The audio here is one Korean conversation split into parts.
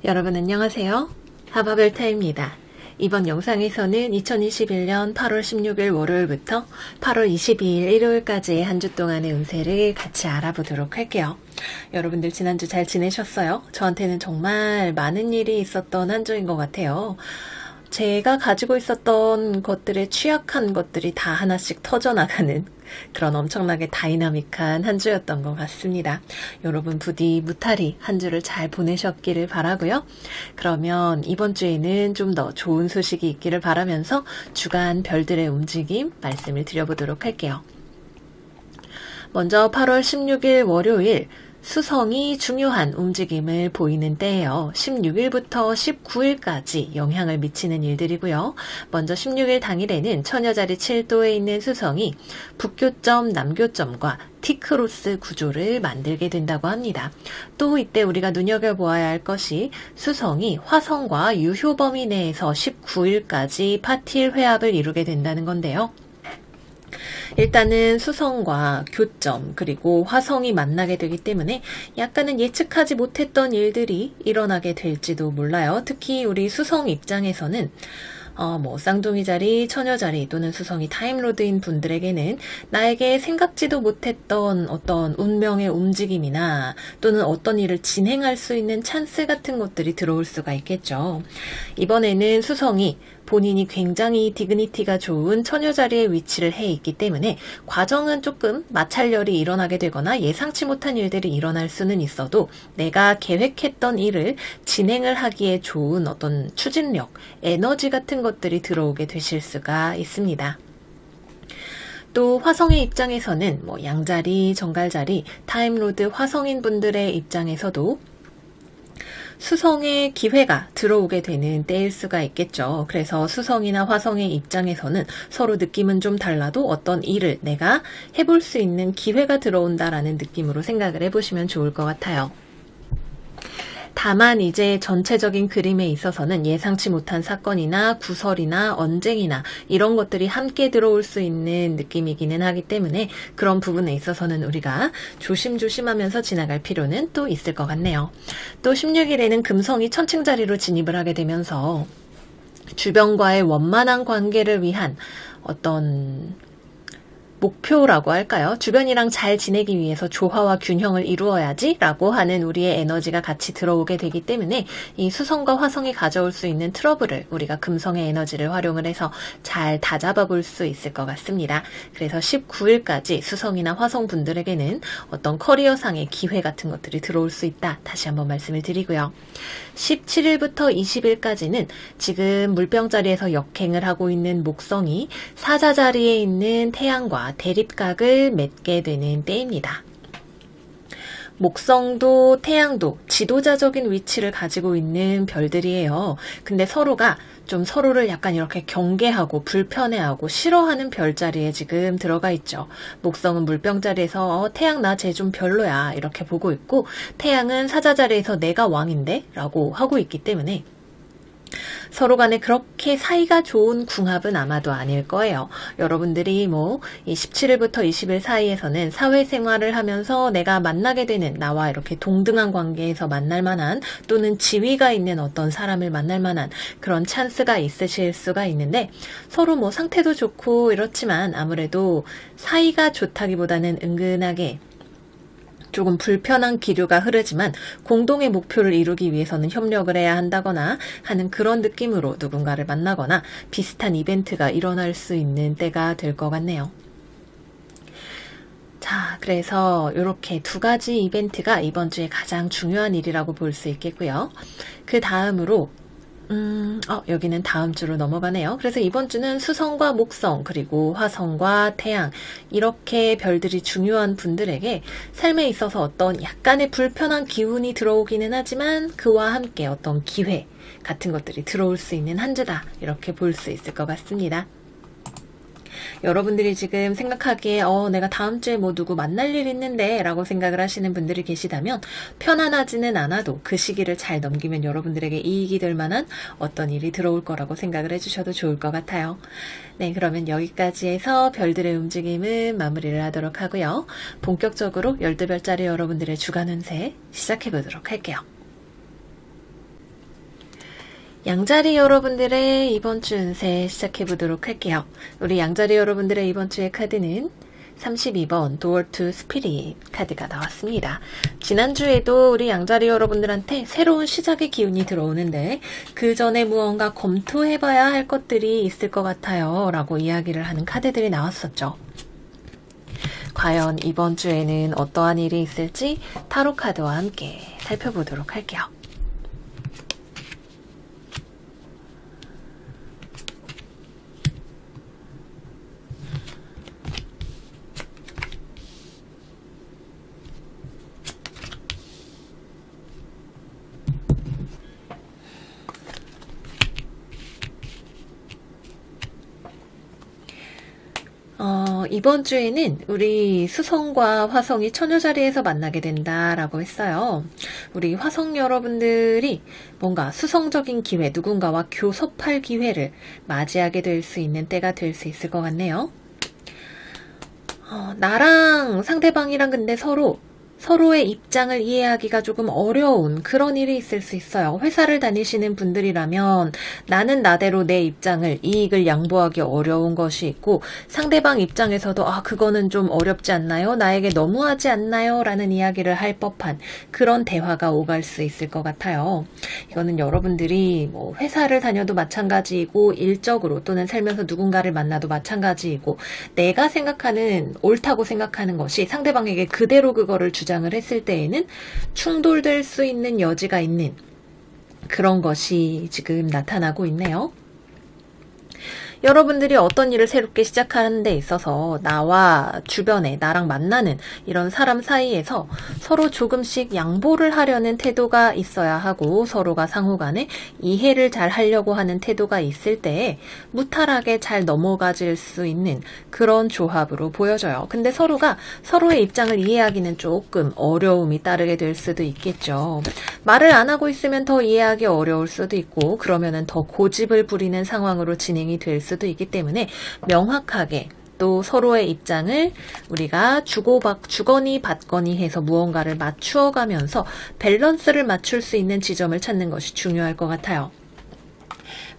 여러분 안녕하세요. 하바벨타입니다. 이번 영상에서는 2021년 8월 16일 월요일부터 8월 22일 일요일까지의 한 주 동안의 운세를 같이 알아보도록 할게요. 여러분들 지난주 잘 지내셨어요? 저한테는 정말 많은 일이 있었던 한 주인 것 같아요. 제가 가지고 있었던 것들에 취약한 것들이 다 하나씩 터져나가는 그런 엄청나게 다이나믹한 한 주였던 것 같습니다. 여러분 부디 무탈히 한 주를 잘 보내셨기를 바라고요. 그러면 이번 주에는 좀 더 좋은 소식이 있기를 바라면서 주간 별들의 움직임 말씀을 드려보도록 할게요. 먼저 8월 16일 월요일 수성이 중요한 움직임을 보이는 때예요. 16일부터 19일까지 영향을 미치는 일들이고요. 먼저 16일 당일에는 처녀자리 7도에 있는 수성이 북교점, 남교점과 티크로스 구조를 만들게 된다고 합니다. 또 이때 우리가 눈여겨보아야 할 것이 수성이 화성과 유효 범위 내에서 19일까지 파티일 회합을 이루게 된다는 건데요. 일단은 수성과 교점 그리고 화성이 만나게 되기 때문에 약간은 예측하지 못했던 일들이 일어나게 될지도 몰라요. 특히 우리 수성 입장에서는 쌍둥이 자리, 처녀 자리 또는 수성이 타임로드인 분들에게는 나에게 생각지도 못했던 어떤 운명의 움직임이나 또는 어떤 일을 진행할 수 있는 찬스 같은 것들이 들어올 수가 있겠죠. 이번에는 수성이 본인이 굉장히 디그니티가 좋은 처녀 자리에 위치를 해 있기 때문에 과정은 조금 마찰열이 일어나게 되거나 예상치 못한 일들이 일어날 수는 있어도 내가 계획했던 일을 진행을 하기에 좋은 어떤 추진력, 에너지 같은 것들이 들어오게 되실 수가 있습니다. 또 화성의 입장에서는 양자리, 정갈자리, 타임로드 화성인 분들의 입장에서도 수성의 기회가 들어오게 되는 때일 수가 있겠죠. 그래서 수성이나 화성의 입장에서는 서로 느낌은 좀 달라도 어떤 일을 내가 해볼 수 있는 기회가 들어온다라는 느낌으로 생각을 해보시면 좋을 것 같아요. 다만 이제 전체적인 그림에 있어서는 예상치 못한 사건이나 구설이나 언쟁이나 이런 것들이 함께 들어올 수 있는 느낌이기는 하기 때문에 그런 부분에 있어서는 우리가 조심조심하면서 지나갈 필요는 또 있을 것 같네요. 또 16일에는 금성이 천칭자리로 진입을 하게 되면서 주변과의 원만한 관계를 위한 어떤 목표라고 할까요? 주변이랑 잘 지내기 위해서 조화와 균형을 이루어야지 라고 하는 우리의 에너지가 같이 들어오게 되기 때문에 이 수성과 화성이 가져올 수 있는 트러블을 우리가 금성의 에너지를 활용을 해서 잘 다잡아 볼 수 있을 것 같습니다. 그래서 19일까지 수성이나 화성 분들에게는 어떤 커리어상의 기회 같은 것들이 들어올 수 있다. 다시 한번 말씀을 드리고요. 17일부터 20일까지는 지금 물병 자리에서 역행을 하고 있는 목성이 사자 자리에 있는 태양과 대립각을 맺게 되는 때입니다. 목성도 태양도 지도자적인 위치를 가지고 있는 별들이에요. 근데 서로가 좀 서로를 약간 이렇게 경계하고 불편해하고 싫어하는 별자리에 지금 들어가 있죠. 목성은 물병 자리에서 태양 나 쟤 좀 별로야 이렇게 보고 있고 태양은 사자 자리에서 내가 왕인데 라고 하고 있기 때문에 서로 간에 그렇게 사이가 좋은 궁합은 아마도 아닐 거예요. 여러분들이 이 17일부터 20일 사이에서는 사회생활을 하면서 내가 만나게 되는 나와 이렇게 동등한 관계에서 만날 만한 또는 지위가 있는 어떤 사람을 만날 만한 그런 찬스가 있으실 수가 있는데 서로 상태도 좋고 이렇지만 아무래도 사이가 좋다기보다는 은근하게 조금 불편한 기류가 흐르지만 공동의 목표를 이루기 위해서는 협력을 해야 한다거나 하는 그런 느낌으로 누군가를 만나거나 비슷한 이벤트가 일어날 수 있는 때가 될 것 같네요. 자, 그래서 이렇게 두 가지 이벤트가 이번 주에 가장 중요한 일이라고 볼 수 있겠고요. 그 다음으로 여기는 다음 주로 넘어가네요. 그래서 이번 주는 수성과 목성 그리고 화성과 태양 이렇게 별들이 중요한 분들에게 삶에 있어서 어떤 약간의 불편한 기운이 들어오기는 하지만 그와 함께 어떤 기회 같은 것들이 들어올 수 있는 한 주다 이렇게 볼 수 있을 것 같습니다. 여러분들이 지금 생각하기에 내가 다음 주에 누구 만날 일 있는데 라고 생각을 하시는 분들이 계시다면 편안하지는 않아도 그 시기를 잘 넘기면 여러분들에게 이익이 될 만한 어떤 일이 들어올 거라고 생각을 해주셔도 좋을 것 같아요. 네, 그러면 여기까지 해서 별들의 움직임은 마무리를 하도록 하고요. 본격적으로 12별짜리 여러분들의 주간 운세 시작해 보도록 할게요. 양자리 여러분들의 이번 주 운세 시작해 보도록 할게요. 우리 양자리 여러분들의 이번 주의 카드는 32번 Door to Spirit 카드가 나왔습니다. 지난주에도 우리 양자리 여러분들한테 새로운 시작의 기운이 들어오는데 그 전에 무언가 검토해봐야 할 것들이 있을 것 같아요 라고 이야기를 하는 카드들이 나왔었죠. 과연 이번 주에는 어떠한 일이 있을지 타로 카드와 함께 살펴보도록 할게요. 이번 주에는 우리 수성과 화성이 처녀자리에서 만나게 된다라고 했어요. 우리 화성 여러분들이 뭔가 수성적인 기회, 누군가와 교섭할 기회를 맞이하게 될 수 있는 때가 될 수 있을 것 같네요. 나랑 상대방이랑 근데 서로의 입장을 이해하기가 조금 어려운 그런 일이 있을 수 있어요. 회사를 다니시는 분들이라면 나는 나대로 내 입장을, 이익을 양보하기 어려운 것이 있고 상대방 입장에서도 그거는 좀 어렵지 않나요? 나에게 너무하지 않나요? 라는 이야기를 할 법한 그런 대화가 오갈 수 있을 것 같아요. 이거는 여러분들이 뭐 회사를 다녀도 마찬가지이고 일적으로 또는 살면서 누군가를 만나도 마찬가지이고 내가 생각하는 옳다고 생각하는 것이 상대방에게 그대로 그거를 주장을 했을 때에는 충돌될 수 있는 여지가 있는 그런 것이 지금 나타나고 있네요. 여러분들이 어떤 일을 새롭게 시작하는 데 있어서 나와 주변에 나랑 만나는 이런 사람 사이에서 서로 조금씩 양보를 하려는 태도가 있어야 하고 서로가 상호 간에 이해를 잘 하려고 하는 태도가 있을 때에 무탈하게 잘 넘어가질 수 있는 그런 조합으로 보여져요. 근데 서로가 서로의 입장을 이해하기는 조금 어려움이 따르게 될 수도 있겠죠. 말을 안 하고 있으면 더 이해하기 어려울 수도 있고 그러면은 더 고집을 부리는 상황으로 진행이 될 수도 있기 때문에 명확하게 또 서로의 입장을 우리가 주거니 받거니 해서 무언가를 맞추어 가면서 밸런스를 맞출 수 있는 지점을 찾는 것이 중요할 것 같아요.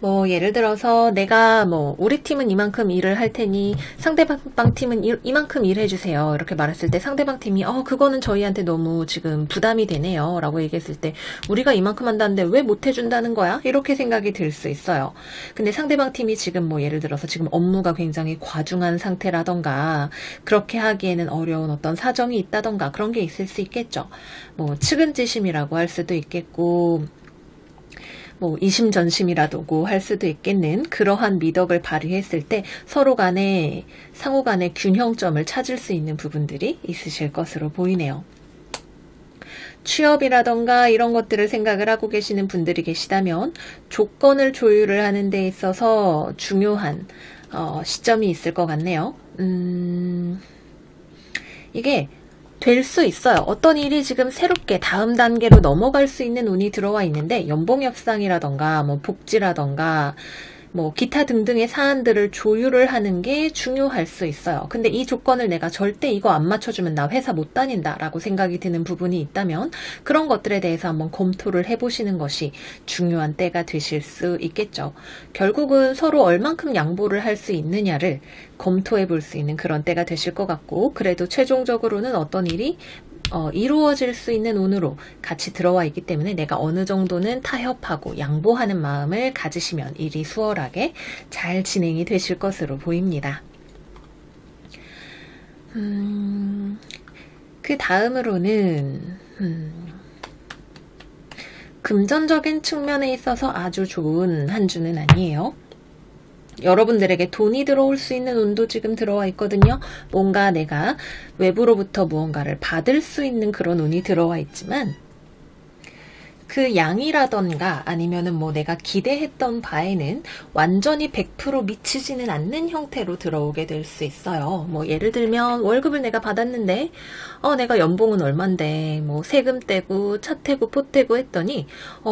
뭐 예를 들어서 내가 우리 팀은 이만큼 일을 할 테니 상대방 팀은 이만큼 일해주세요 이렇게 말했을 때 상대방 팀이 그거는 저희한테 너무 지금 부담이 되네요 라고 얘기했을 때 우리가 이만큼 한다는데 왜 못 해준다는 거야? 이렇게 생각이 들 수 있어요. 근데 상대방 팀이 지금 예를 들어서 지금 업무가 굉장히 과중한 상태라던가 그렇게 하기에는 어려운 어떤 사정이 있다던가 그런 게 있을 수 있겠죠. 측은지심이라고 할 수도 있겠고 이심전심이라고 할 수도 있겠는 그러한 미덕을 발휘했을 때 서로 간에 상호 간의 균형점을 찾을 수 있는 부분들이 있으실 것으로 보이네요. 취업이라던가 이런 것들을 생각을 하고 계시는 분들이 계시다면 조건을 조율을 하는 데 있어서 중요한 시점이 있을 것 같네요. 이게 될 수 있어요. 어떤 일이 지금 새롭게 다음 단계로 넘어갈 수 있는 운이 들어와 있는데 연봉 협상이라던가 복지라던가 기타 등등의 사안들을 조율을 하는 게 중요할 수 있어요. 근데 이 조건을 내가 절대 이거 안 맞춰주면 나 회사 못 다닌다 라고 생각이 드는 부분이 있다면 그런 것들에 대해서 한번 검토를 해보시는 것이 중요한 때가 되실 수 있겠죠. 결국은 서로 얼만큼 양보를 할 수 있느냐를 검토해 볼 수 있는 그런 때가 되실 것 같고 그래도 최종적으로는 어떤 일이 이루어질 수 있는 운으로 같이 들어와 있기 때문에 내가 어느 정도는 타협하고 양보하는 마음을 가지시면 일이 수월하게 잘 진행이 되실 것으로 보입니다. 그 다음으로는 금전적인 측면에 있어서 아주 좋은 한 주는 아니에요. 여러분들에게 돈이 들어올 수 있는 운도 지금 들어와 있거든요. 뭔가 내가 외부로부터 무언가를 받을 수 있는 그런 운이 들어와 있지만 그 양이라던가 아니면은 내가 기대했던 바에는 완전히 100% 미치지는 않는 형태로 들어오게 될 수 있어요. 예를 들면 월급을 내가 받았는데 내가 연봉은 얼만데 세금 떼고 차 떼고 포 떼고 했더니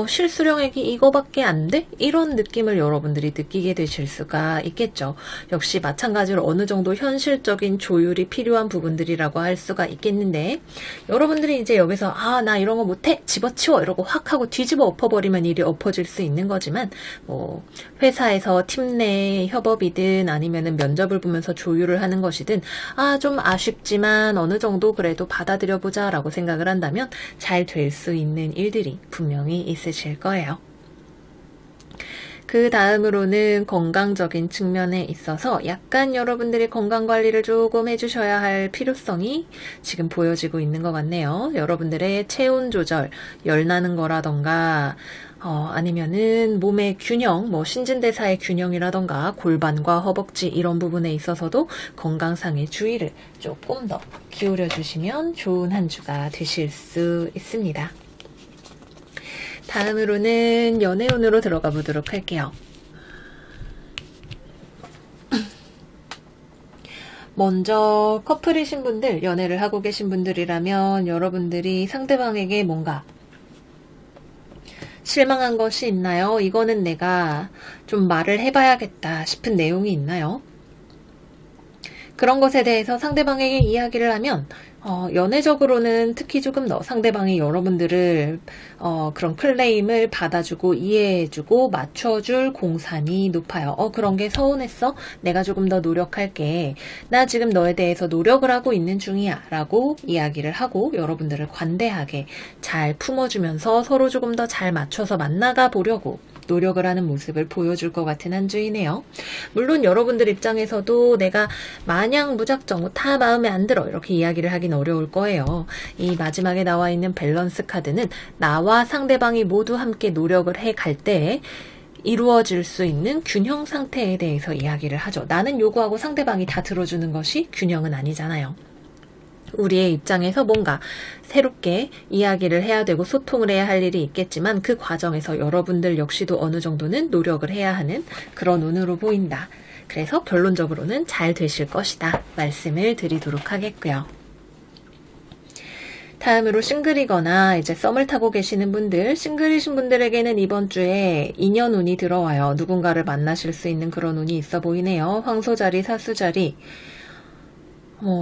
실수령액이 이거밖에 안 돼? 이런 느낌을 여러분들이 느끼게 되실 수가 있겠죠. 역시 마찬가지로 어느 정도 현실적인 조율이 필요한 부분들이라고 할 수가 있겠는데 여러분들이 이제 여기서 나 이런 거 못해 집어치워 이러고 확 하고 뒤집어 엎어버리면 일이 엎어질 수 있는 거지만 뭐 회사에서 팀 내 협업이든 아니면은 면접을 보면서 조율을 하는 것이든 좀 아쉽지만 어느 정도 그래도 받아들여 보자 라고 생각을 한다면 잘 될 수 있는 일들이 분명히 있으실 거예요. 그 다음으로는 건강적인 측면에 있어서 약간 여러분들이 건강관리를 조금 해주셔야 할 필요성이 지금 보여지고 있는 것 같네요. 여러분들의 체온 조절, 열나는 거라던가 아니면은 몸의 균형, 뭐 신진대사의 균형이라던가 골반과 허벅지 이런 부분에 있어서도 건강상의 주의를 조금 더 기울여 주시면 좋은 한 주가 되실 수 있습니다. 다음으로는 연애운으로 들어가 보도록 할게요. 먼저 커플이신 분들, 연애를 하고 계신 분들이라면 여러분들이 상대방에게 뭔가 실망한 것이 있나요? 이거는 내가 좀 말을 해봐야겠다 싶은 내용이 있나요? 그런 것에 대해서 상대방에게 이야기를 하면 연애적으로는 특히 조금 더 상대방이 여러분들을 그런 클레임을 받아주고 이해해주고 맞춰줄 공산이 높아요. 그런 게 서운했어? 내가 조금 더 노력할게. 나 지금 너에 대해서 노력을 하고 있는 중이야 라고 이야기를 하고 여러분들을 관대하게 잘 품어주면서 서로 조금 더 잘 맞춰서 만나가 보려고 노력을 하는 모습을 보여줄 것 같은 한 주이네요. 물론 여러분들 입장에서도 내가 마냥 무작정 다 마음에 안 들어 이렇게 이야기를 하긴 어려울 거예요. 이 마지막에 나와 있는 밸런스 카드는 나와 상대방이 모두 함께 노력을 해갈 때 이루어질 수 있는 균형 상태에 대해서 이야기를 하죠. 나는 요구하고 상대방이 다 들어주는 것이 균형은 아니잖아요. 우리의 입장에서 뭔가 새롭게 이야기를 해야 되고 소통을 해야 할 일이 있겠지만 그 과정에서 여러분들 역시도 어느 정도는 노력을 해야 하는 그런 운으로 보인다. 그래서 결론적으로는 잘 되실 것이다 말씀을 드리도록 하겠고요. 다음으로 싱글이거나 이제 썸을 타고 계시는 분들, 싱글이신 분들에게는 이번 주에 인연운이 들어와요. 누군가를 만나실 수 있는 그런 운이 있어 보이네요. 황소자리, 사수자리,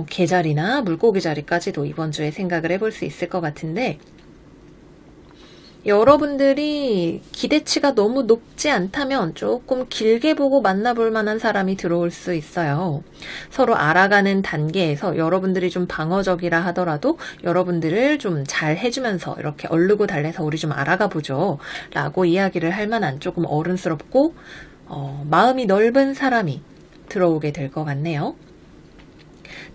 개자리나 물고기 자리까지도 이번 주에 생각을 해볼 수 있을 것 같은데 여러분들이 기대치가 너무 높지 않다면 조금 길게 보고 만나볼 만한 사람이 들어올 수 있어요. 서로 알아가는 단계에서 여러분들이 좀 방어적이라 하더라도 여러분들을 좀 잘 해주면서 이렇게 얼르고 달래서 우리 좀 알아가 보죠 라고 이야기를 할 만한 조금 어른스럽고 마음이 넓은 사람이 들어오게 될 것 같네요.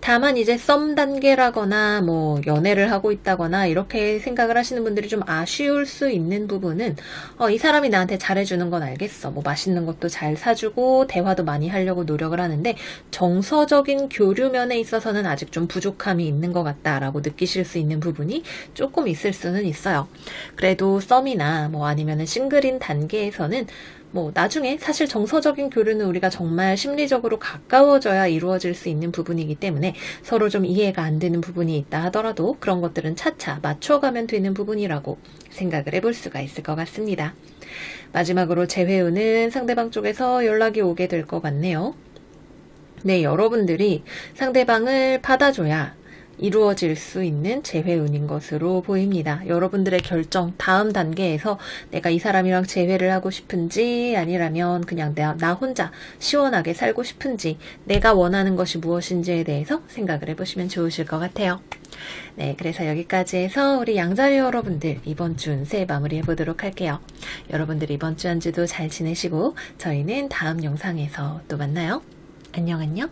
다만 이제 썸 단계라거나 연애를 하고 있다거나 이렇게 생각을 하시는 분들이 좀 아쉬울 수 있는 부분은 이 사람이 나한테 잘해주는 건 알겠어. 맛있는 것도 잘 사주고 대화도 많이 하려고 노력을 하는데 정서적인 교류면에 있어서는 아직 좀 부족함이 있는 것 같다라고 느끼실 수 있는 부분이 조금 있을 수는 있어요. 그래도 썸이나 아니면은 싱글인 단계에서는 나중에 사실 정서적인 교류는 우리가 정말 심리적으로 가까워져야 이루어질 수 있는 부분이기 때문에 서로 좀 이해가 안 되는 부분이 있다 하더라도 그런 것들은 차차 맞춰가면 되는 부분이라고 생각을 해볼 수가 있을 것 같습니다. 마지막으로 재회운은 상대방 쪽에서 연락이 오게 될 것 같네요. 네, 여러분들이 상대방을 받아줘야 이루어질 수 있는 재회운인 것으로 보입니다. 여러분들의 결정, 다음 단계에서 내가 이 사람이랑 재회를 하고 싶은지 아니라면 그냥 나 혼자 시원하게 살고 싶은지 내가 원하는 것이 무엇인지에 대해서 생각을 해보시면 좋으실 것 같아요. 네, 그래서 여기까지 해서 우리 양자리 여러분들 이번 주 운세 마무리해보도록 할게요. 여러분들 이번 주 한 주도 잘 지내시고 저희는 다음 영상에서 또 만나요. 안녕 안녕.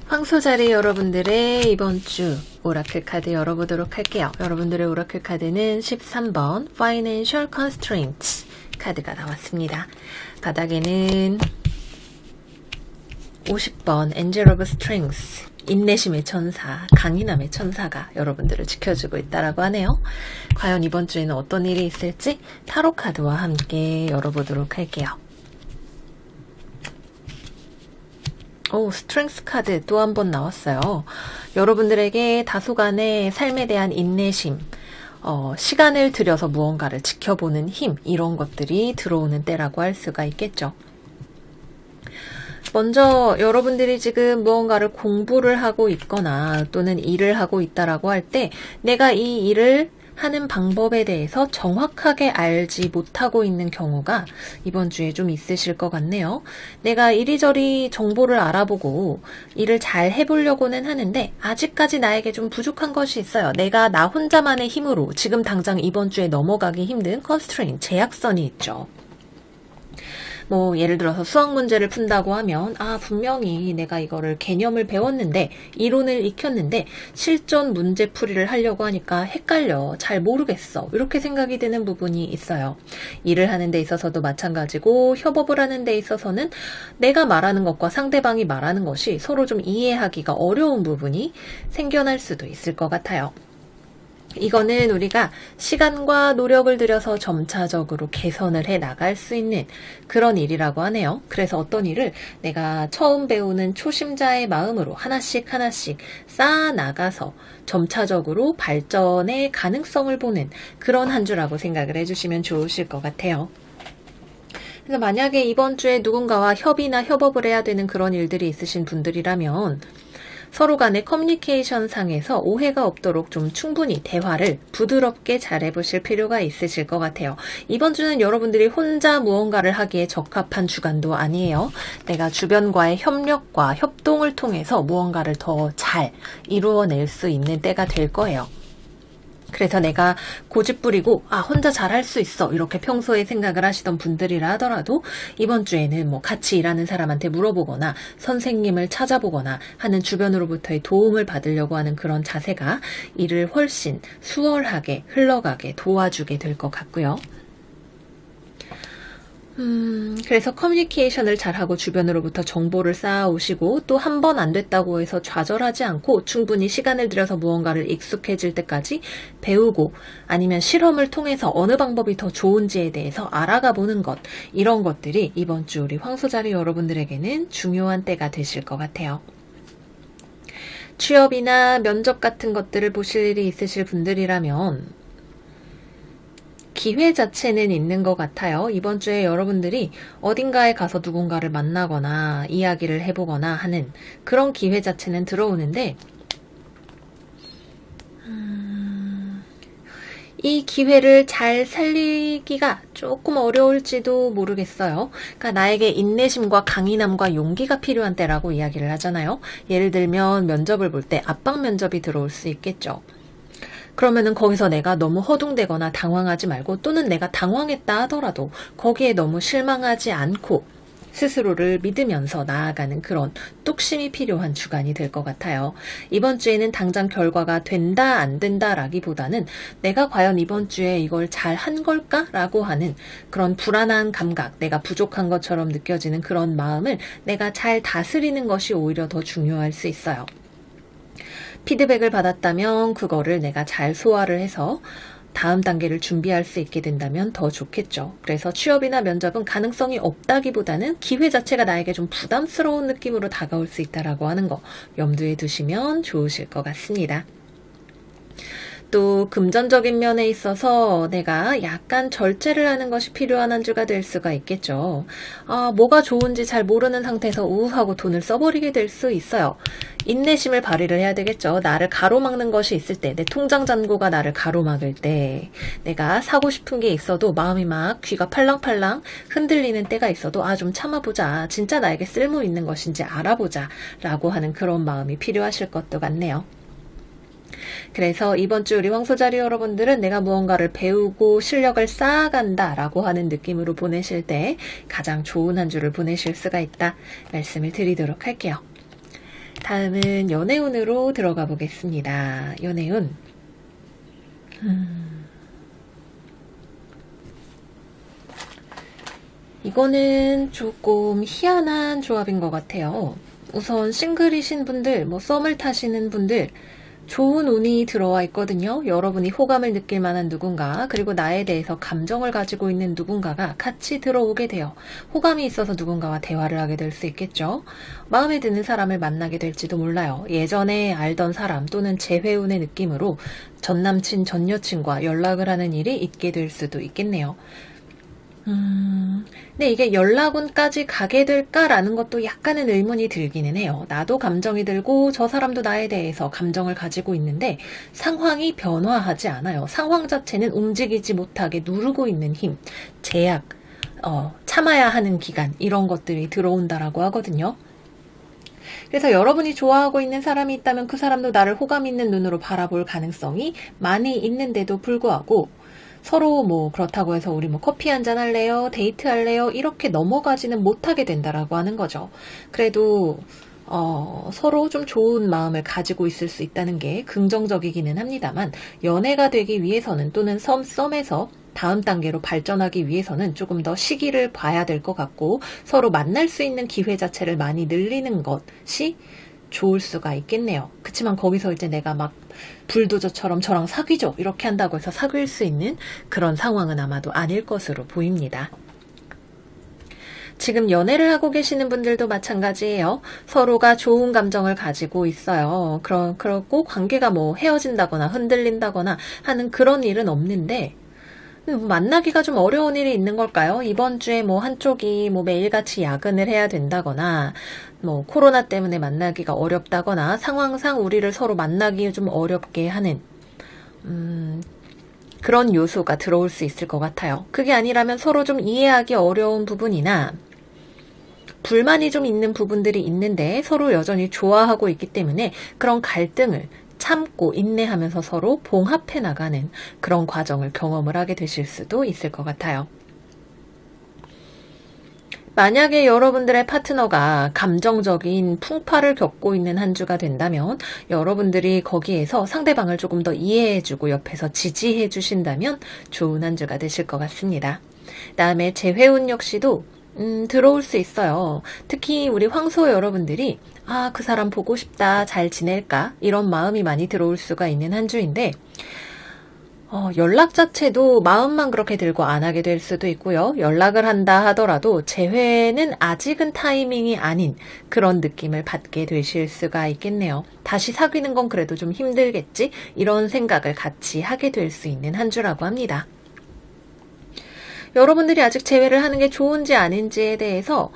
황소자리 여러분들의 이번 주 오라클 카드 열어보도록 할게요. 여러분들의 오라클 카드는 13번 Financial Constraints 카드가 나왔습니다. 바닥에는 50번 Angel of Strength 인내심의 천사, 강인함의 천사가 여러분들을 지켜주고 있다라고 하네요. 과연 이번 주에는 어떤 일이 있을지 타로 카드와 함께 열어보도록 할게요. 스트렝스 카드 또 한 번 나왔어요. 여러분들에게 다소간의 삶에 대한 인내심, 시간을 들여서 무언가를 지켜보는 힘, 이런 것들이 들어오는 때라고 할 수가 있겠죠. 먼저 여러분들이 지금 무언가를 공부를 하고 있거나 또는 일을 하고 있다라고 할 때 내가 이 일을 하는 방법에 대해서 정확하게 알지 못하고 있는 경우가 이번 주에 좀 있으실 것 같네요. 내가 이리저리 정보를 알아보고 일을 잘 해보려고는 하는데 아직까지 나에게 좀 부족한 것이 있어요. 내가 나 혼자만의 힘으로 지금 당장 이번 주에 넘어가기 힘든 컨스트레인, 제약선이 있죠. 뭐 예를 들어서 수학 문제를 푼다고 하면 분명히 내가 이거를 개념을 배웠는데 이론을 익혔는데 실전 문제풀이를 하려고 하니까 헷갈려. 잘 모르겠어. 이렇게 생각이 드는 부분이 있어요. 일을 하는 데 있어서도 마찬가지고 협업을 하는 데 있어서는 내가 말하는 것과 상대방이 말하는 것이 서로 좀 이해하기가 어려운 부분이 생겨날 수도 있을 것 같아요. 이거는 우리가 시간과 노력을 들여서 점차적으로 개선을 해 나갈 수 있는 그런 일이라고 하네요. 그래서 어떤 일을 내가 처음 배우는 초심자의 마음으로 하나씩 쌓아 나가서 점차적으로 발전의 가능성을 보는 그런 한 주라고 생각을 해주시면 좋으실 것 같아요. 그래서 만약에 이번 주에 누군가와 협의나 협업을 해야 되는 그런 일들이 있으신 분들이라면 서로 간의 커뮤니케이션 상에서 오해가 없도록 좀 충분히 대화를 부드럽게 잘 해보실 필요가 있으실 것 같아요. 이번 주는 여러분들이 혼자 무언가를 하기에 적합한 주간도 아니에요. 내가 주변과의 협력과 협동을 통해서 무언가를 더 잘 이루어낼 수 있는 때가 될 거예요. 그래서 내가 고집부리고 혼자 잘할 수 있어 이렇게 평소에 생각을 하시던 분들이라 하더라도 이번 주에는 뭐 같이 일하는 사람한테 물어보거나 선생님을 찾아보거나 하는 주변으로부터의 도움을 받으려고 하는 그런 자세가 일을 훨씬 수월하게 흘러가게 도와주게 될 것 같고요. 그래서 커뮤니케이션을 잘하고 주변으로부터 정보를 쌓아오시고 또 한 번 안 됐다고 해서 좌절하지 않고 충분히 시간을 들여서 무언가를 익숙해질 때까지 배우고 아니면 실험을 통해서 어느 방법이 더 좋은지에 대해서 알아가 보는 것, 이런 것들이 이번 주 우리 황소자리 여러분들에게는 중요한 때가 되실 것 같아요. 취업이나 면접 같은 것들을 보실 일이 있으실 분들이라면 기회 자체는 있는 것 같아요. 이번 주에 여러분들이 어딘가에 가서 누군가를 만나거나 이야기를 해보거나 하는 그런 기회 자체는 들어오는데 이 기회를 잘 살리기가 조금 어려울지도 모르겠어요. 그러니까 나에게 인내심과 강인함과 용기가 필요한 때라고 이야기를 하잖아요. 예를 들면 면접을 볼 때 압박 면접이 들어올 수 있겠죠. 그러면은 거기서 내가 너무 허둥대거나 당황하지 말고 또는 내가 당황했다 하더라도 거기에 너무 실망하지 않고 스스로를 믿으면서 나아가는 그런 뚝심이 필요한 주간이 될 것 같아요. 이번 주에는 당장 결과가 된다 안 된다 라기보다는 내가 과연 이번 주에 이걸 잘 한 걸까? 라고 하는 그런 불안한 감각, 내가 부족한 것처럼 느껴지는 그런 마음을 내가 잘 다스리는 것이 오히려 더 중요할 수 있어요. 피드백을 받았다면 그거를 내가 잘 소화를 해서 다음 단계를 준비할 수 있게 된다면 더 좋겠죠. 그래서 취업이나 면접은 가능성이 없다기보다는 기회 자체가 나에게 좀 부담스러운 느낌으로 다가올 수 있다라고 하는 거 염두에 두시면 좋으실 것 같습니다. 또 금전적인 면에 있어서 내가 약간 절제를 하는 것이 필요한 한 주가 될 수가 있겠죠. 뭐가 좋은지 잘 모르는 상태에서 우하고 돈을 써버리게 될 수 있어요. 인내심을 발휘를 해야 되겠죠. 나를 가로막는 것이 있을 때, 내 통장 잔고가 나를 가로막을 때, 내가 사고 싶은 게 있어도 마음이 막 귀가 팔랑팔랑 흔들리는 때가 있어도 좀 참아보자. 진짜 나에게 쓸모 있는 것인지 알아보자. 라고 하는 그런 마음이 필요하실 것도 같네요. 그래서 이번 주 우리 황소자리 여러분들은 내가 무언가를 배우고 실력을 쌓아간다 라고 하는 느낌으로 보내실 때 가장 좋은 한 주를 보내실 수가 있다 말씀을 드리도록 할게요. 다음은 연애운으로 들어가 보겠습니다. 연애운. 이거는 조금 희한한 조합인 것 같아요. 우선 싱글이신 분들, 썸을 타시는 분들 좋은 운이 들어와 있거든요. 여러분이 호감을 느낄 만한 누군가, 그리고 나에 대해서 감정을 가지고 있는 누군가가 같이 들어오게 돼요. 호감이 있어서 누군가와 대화를 하게 될 수 있겠죠. 마음에 드는 사람을 만나게 될지도 몰라요. 예전에 알던 사람 또는 재회운의 느낌으로 전 남친, 전 여친과 연락을 하는 일이 있게 될 수도 있겠네요. 근데 이게 연락운까지 가게 될까라는 것도 약간은 의문이 들기는 해요. 나도 감정이 들고 저 사람도 나에 대해서 감정을 가지고 있는데 상황이 변화하지 않아요. 상황 자체는 움직이지 못하게 누르고 있는 힘, 제약, 참아야 하는 기간 이런 것들이 들어온다라고 하거든요. 그래서 여러분이 좋아하고 있는 사람이 있다면 그 사람도 나를 호감 있는 눈으로 바라볼 가능성이 많이 있는데도 불구하고 서로 뭐 그렇다고 해서 우리 뭐 커피 한잔 할래요? 데이트 할래요? 이렇게 넘어가지는 못하게 된다라고 하는 거죠. 그래도 서로 좀 좋은 마음을 가지고 있을 수 있다는 게 긍정적이기는 합니다만 연애가 되기 위해서는 또는 썸에서 다음 단계로 발전하기 위해서는 조금 더 시기를 봐야 될 것 같고 서로 만날 수 있는 기회 자체를 많이 늘리는 것이 좋을 수가 있겠네요. 그치만 거기서 이제 내가 막 불도저처럼 저랑 사귀죠 이렇게 한다고 해서 사귈 수 있는 그런 상황은 아마도 아닐 것으로 보입니다. 지금 연애를 하고 계시는 분들도 마찬가지예요. 서로가 좋은 감정을 가지고 있어요. 그렇고 관계가 뭐 헤어진다거나 흔들린다거나 하는 그런 일은 없는데 만나기가 좀 어려운 일이 있는 걸까요? 이번 주에 뭐 한쪽이 뭐 매일같이 야근을 해야 된다거나 뭐 코로나 때문에 만나기가 어렵다거나 상황상 우리를 서로 만나기 좀 어렵게 하는 그런 요소가 들어올 수 있을 것 같아요. 그게 아니라면 서로 좀 이해하기 어려운 부분이나 불만이 좀 있는 부분들이 있는데 서로 여전히 좋아하고 있기 때문에 그런 갈등을 참고 인내하면서 서로 봉합해 나가는 그런 과정을 경험을 하게 되실 수도 있을 것 같아요. 만약에 여러분들의 파트너가 감정적인 풍파를 겪고 있는 한 주가 된다면 여러분들이 거기에서 상대방을 조금 더 이해해주고 옆에서 지지해 주신다면 좋은 한 주가 되실 것 같습니다. 다음에 재회운 역시도 들어올 수 있어요. 특히 우리 황소 여러분들이 그 사람 보고 싶다, 잘 지낼까? 이런 마음이 많이 들어올 수가 있는 한 주인데 연락 자체도 마음만 그렇게 들고 안 하게 될 수도 있고요. 연락을 한다 하더라도 재회는 아직은 타이밍이 아닌 그런 느낌을 받게 되실 수가 있겠네요. 다시 사귀는 건 그래도 좀 힘들겠지? 이런 생각을 같이 하게 될 수 있는 한 주라고 합니다. 여러분들이 아직 재회를 하는 게 좋은지 아닌지에 대해서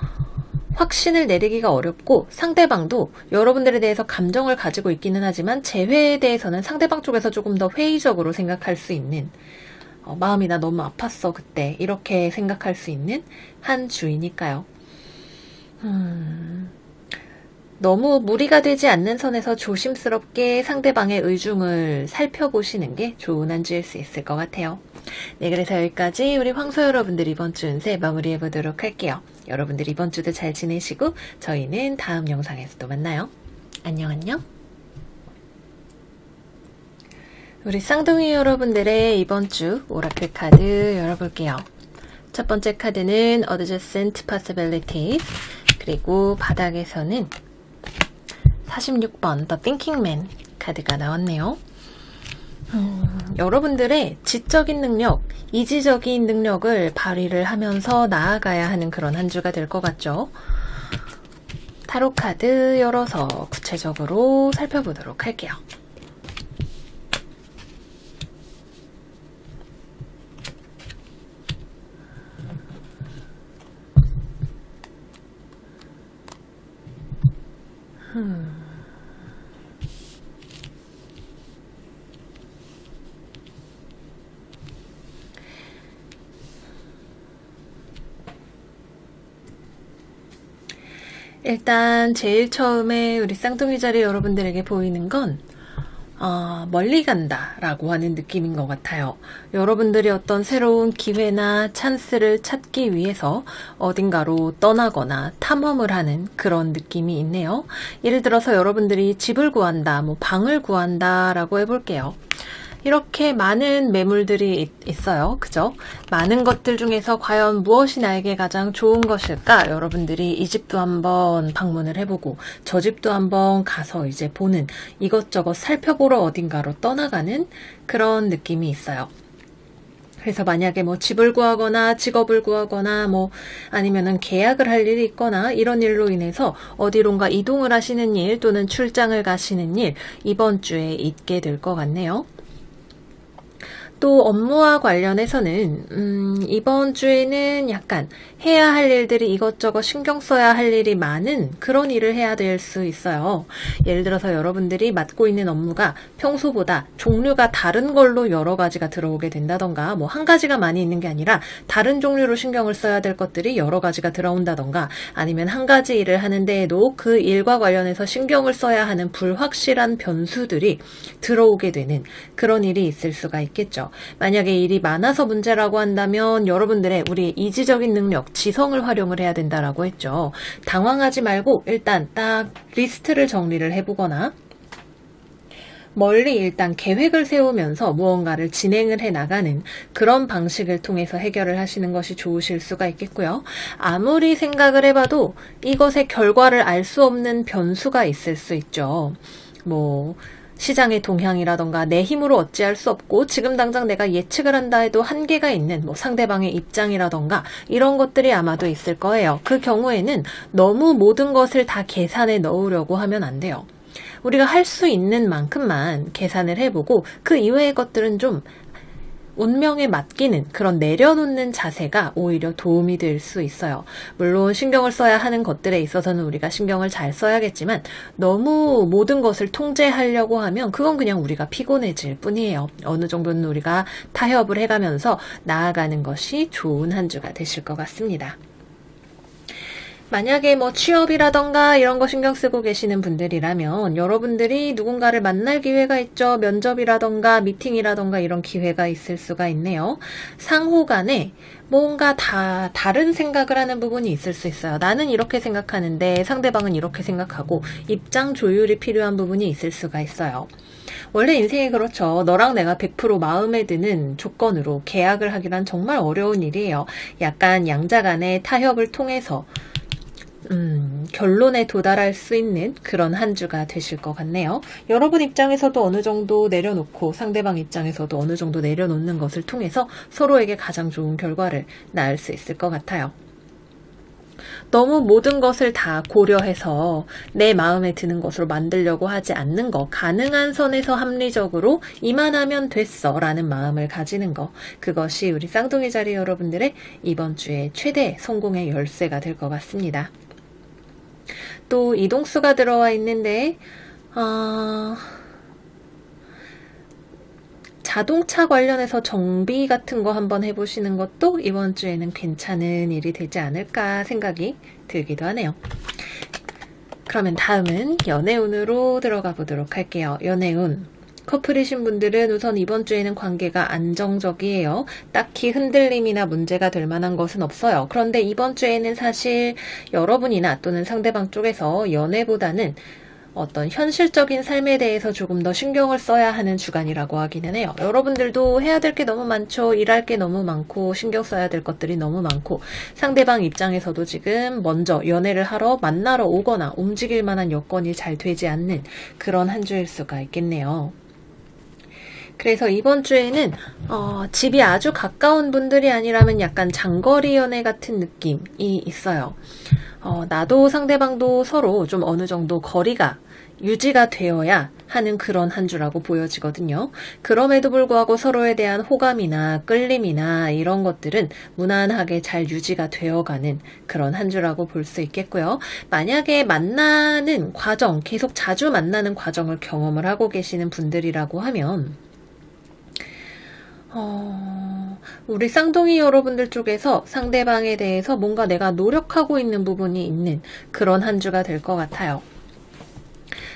확신을 내리기가 어렵고 상대방도 여러분들에 대해서 감정을 가지고 있기는 하지만 재회에 대해서는 상대방 쪽에서 조금 더 회의적으로 생각할 수 있는 마음이 나 너무 아팠어 그때 이렇게 생각할 수 있는 한 주이니까요. 너무 무리가 되지 않는 선에서 조심스럽게 상대방의 의중을 살펴보시는 게 좋은 한 주일 수 있을 것 같아요. 네, 그래서 여기까지 우리 황소 여러분들 이번 주 운세 마무리해 보도록 할게요. 여러분들 이번 주도 잘 지내시고 저희는 다음 영상에서 또 만나요. 안녕 안녕. 우리 쌍둥이 여러분들의 이번 주 오라클 카드 열어볼게요. 첫 번째 카드는 Adjacent Possibilities, 그리고 바닥에서는 46번 The Thinking Man 카드가 나왔네요. 여러분들의 지적인 능력, 이지적인 능력을 발휘를 하면서 나아가야 하는 그런 한 주가 될 것 같죠. 타로 카드 열어서 구체적으로 살펴보도록 할게요. 일단 제일 처음에 우리 쌍둥이 자리 여러분들에게 보이는 건 멀리 간다 라고 하는 느낌인 것 같아요. 여러분들이 어떤 새로운 기회나 찬스를 찾기 위해서 어딘가로 떠나거나 탐험을 하는 그런 느낌이 있네요. 예를 들어서 여러분들이 집을 구한다, 뭐 방을 구한다 라고 해볼게요. 이렇게 많은 매물들이 있어요. 그죠? 많은 것들 중에서 과연 무엇이 나에게 가장 좋은 것일까? 여러분들이 이 집도 한번 방문을 해보고 저 집도 한번 가서 이제 보는, 이것저것 살펴보러 어딘가로 떠나가는 그런 느낌이 있어요. 그래서 만약에 뭐 집을 구하거나 직업을 구하거나 뭐 아니면은 계약을 할 일이 있거나 이런 일로 인해서 어디론가 이동을 하시는 일 또는 출장을 가시는 일 이번 주에 있게 될 것 같네요. 또 업무와 관련해서는 이번 주에는 약간 해야 할 일들이 이것저것 신경 써야 할 일이 많은 그런 일을 해야 될 수 있어요. 예를 들어서 여러분들이 맡고 있는 업무가 평소보다 종류가 다른 걸로 여러 가지가 들어오게 된다던가, 뭐 한 가지가 많이 있는 게 아니라 다른 종류로 신경을 써야 될 것들이 여러 가지가 들어온다던가, 아니면 한 가지 일을 하는데에도 그 일과 관련해서 신경을 써야 하는 불확실한 변수들이 들어오게 되는 그런 일이 있을 수가 있겠죠. 만약에 일이 많아서 문제라고 한다면 여러분들의 우리 이지적인 능력, 지성을 활용을 해야 된다라고 했죠. 당황하지 말고 일단 딱 리스트를 정리를 해보거나 멀리 일단 계획을 세우면서 무언가를 진행을 해 나가는 그런 방식을 통해서 해결을 하시는 것이 좋으실 수가 있겠고요. 아무리 생각을 해봐도 이것의 결과를 알 수 없는 변수가 있을 수 있죠. 뭐 시장의 동향이라던가 내 힘으로 어찌할 수 없고 지금 당장 내가 예측을 한다 해도 한계가 있는 뭐 상대방의 입장이라던가 이런 것들이 아마도 있을 거예요. 그 경우에는 너무 모든 것을 다 계산에 넣으려고 하면 안 돼요. 우리가 할 수 있는 만큼만 계산을 해보고 그 이외의 것들은 좀 운명에 맡기는 그런 내려놓는 자세가 오히려 도움이 될 수 있어요. 물론 신경을 써야 하는 것들에 있어서는 우리가 신경을 잘 써야겠지만 너무 모든 것을 통제하려고 하면 그건 그냥 우리가 피곤해질 뿐이에요. 어느 정도는 우리가 타협을 해가면서 나아가는 것이 좋은 한 주가 되실 것 같습니다. 만약에 뭐 취업이라던가 이런 거 신경 쓰고 계시는 분들이라면 여러분들이 누군가를 만날 기회가 있죠. 면접이라던가 미팅이라던가 이런 기회가 있을 수가 있네요. 상호 간에 뭔가 다른 생각을 하는 부분이 있을 수 있어요. 나는 이렇게 생각하는데 상대방은 이렇게 생각하고 입장 조율이 필요한 부분이 있을 수가 있어요. 원래 인생이 그렇죠. 너랑 내가 100% 마음에 드는 조건으로 계약을 하기란 정말 어려운 일이에요. 약간 양자 간의 타협을 통해서 결론에 도달할 수 있는 그런 한 주가 되실 것 같네요. 여러분 입장에서도 어느 정도 내려놓고 상대방 입장에서도 어느 정도 내려놓는 것을 통해서 서로에게 가장 좋은 결과를 낳을 수 있을 것 같아요. 너무 모든 것을 다 고려해서 내 마음에 드는 것으로 만들려고 하지 않는 거, 가능한 선에서 합리적으로 이만하면 됐어 라는 마음을 가지는 거, 그것이 우리 쌍둥이 자리 여러분들의 이번 주의 최대 성공의 열쇠가 될 것 같습니다. 또 이동수가 들어와 있는데 자동차 관련해서 정비 같은 거 한번 해보시는 것도 이번 주에는 괜찮은 일이 되지 않을까 생각이 들기도 하네요. 그러면 다음은 연애운으로 들어가 보도록 할게요. 연애운. 커플이신 분들은 우선 이번 주에는 관계가 안정적이에요. 딱히 흔들림이나 문제가 될 만한 것은 없어요. 그런데 이번 주에는 사실 여러분이나 또는 상대방 쪽에서 연애보다는 어떤 현실적인 삶에 대해서 조금 더 신경을 써야 하는 주간이라고 하기는 해요. 여러분들도 해야 될 게 너무 많죠. 일할 게 너무 많고 신경 써야 될 것들이 너무 많고 상대방 입장에서도 지금 먼저 연애를 하러 만나러 오거나 움직일 만한 여건이 잘 되지 않는 그런 한 주일 수가 있겠네요. 그래서 이번 주에는 집이 아주 가까운 분들이 아니라면 약간 장거리 연애 같은 느낌이 있어요. 나도 상대방도 서로 좀 어느 정도 거리가 유지가 되어야 하는 그런 한 주라고 보여지거든요. 그럼에도 불구하고 서로에 대한 호감이나 끌림이나 이런 것들은 무난하게 잘 유지가 되어가는 그런 한 주라고 볼 수 있겠고요. 만약에 만나는 과정, 계속 자주 만나는 과정을 경험을 하고 계시는 분들이라고 하면 우리 쌍둥이 여러분들 쪽에서 상대방에 대해서 뭔가 내가 노력하고 있는 부분이 있는 그런 한 주가 될 것 같아요.